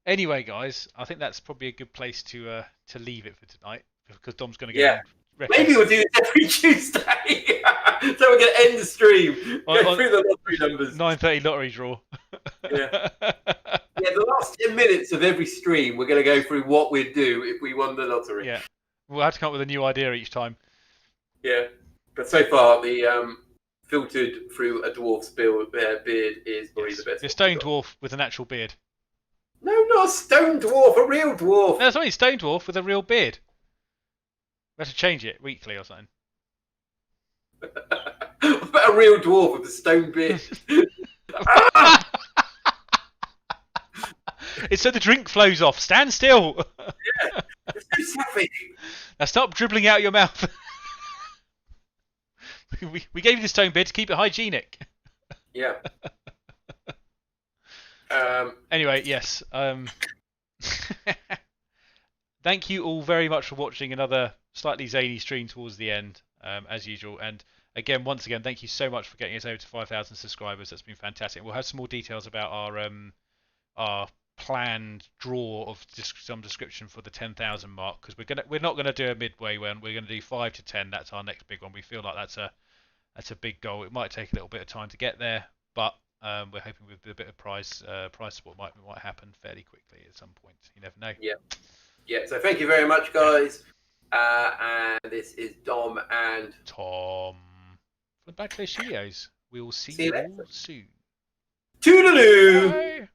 Anyway, guys, I think that's probably a good place to leave it for tonight because Dom's going to go. Yeah. Maybe we'll do this every Tuesday. So we're going to end the stream. Go through the lottery numbers. 9:30 lottery draw. Yeah. Yeah, the last 10 minutes of every stream, we're going to go through what we'd do if we won the lottery. Yeah. We'll have to come up with a new idea each time. Yeah. But so far, the filtered through a dwarf's beard is probably the best. A stone dwarf with an actual beard. No, not a stone dwarf, a real dwarf. No, that's only stone dwarf with a real beard. We have to change it weekly or something. What about a real dwarf with a stone beard? It's so the drink flows off. Stand still. Yeah, it's so selfish. Now stop dribbling out your mouth. we gave you the stone beard to keep it hygienic. Yeah. Anyway, yes. Thank you all very much for watching another slightly zany stream towards the end, as usual. And again, once again, thank you so much for getting us over to 5,000 subscribers. That's been fantastic. We'll have some more details about our planned draw of some description for the 10,000 mark because we're not gonna do a midway one. We're gonna do 5 to 10. That's our next big one. We feel like that's a big goal. It might take a little bit of time to get there, but we're hoping with a bit of prize support might happen fairly quickly at some point. You never know. Yeah. So thank you very much, guys. And this is Dom and Tom from Backlash Studios. We will see you all soon. Toodaloo. Bye.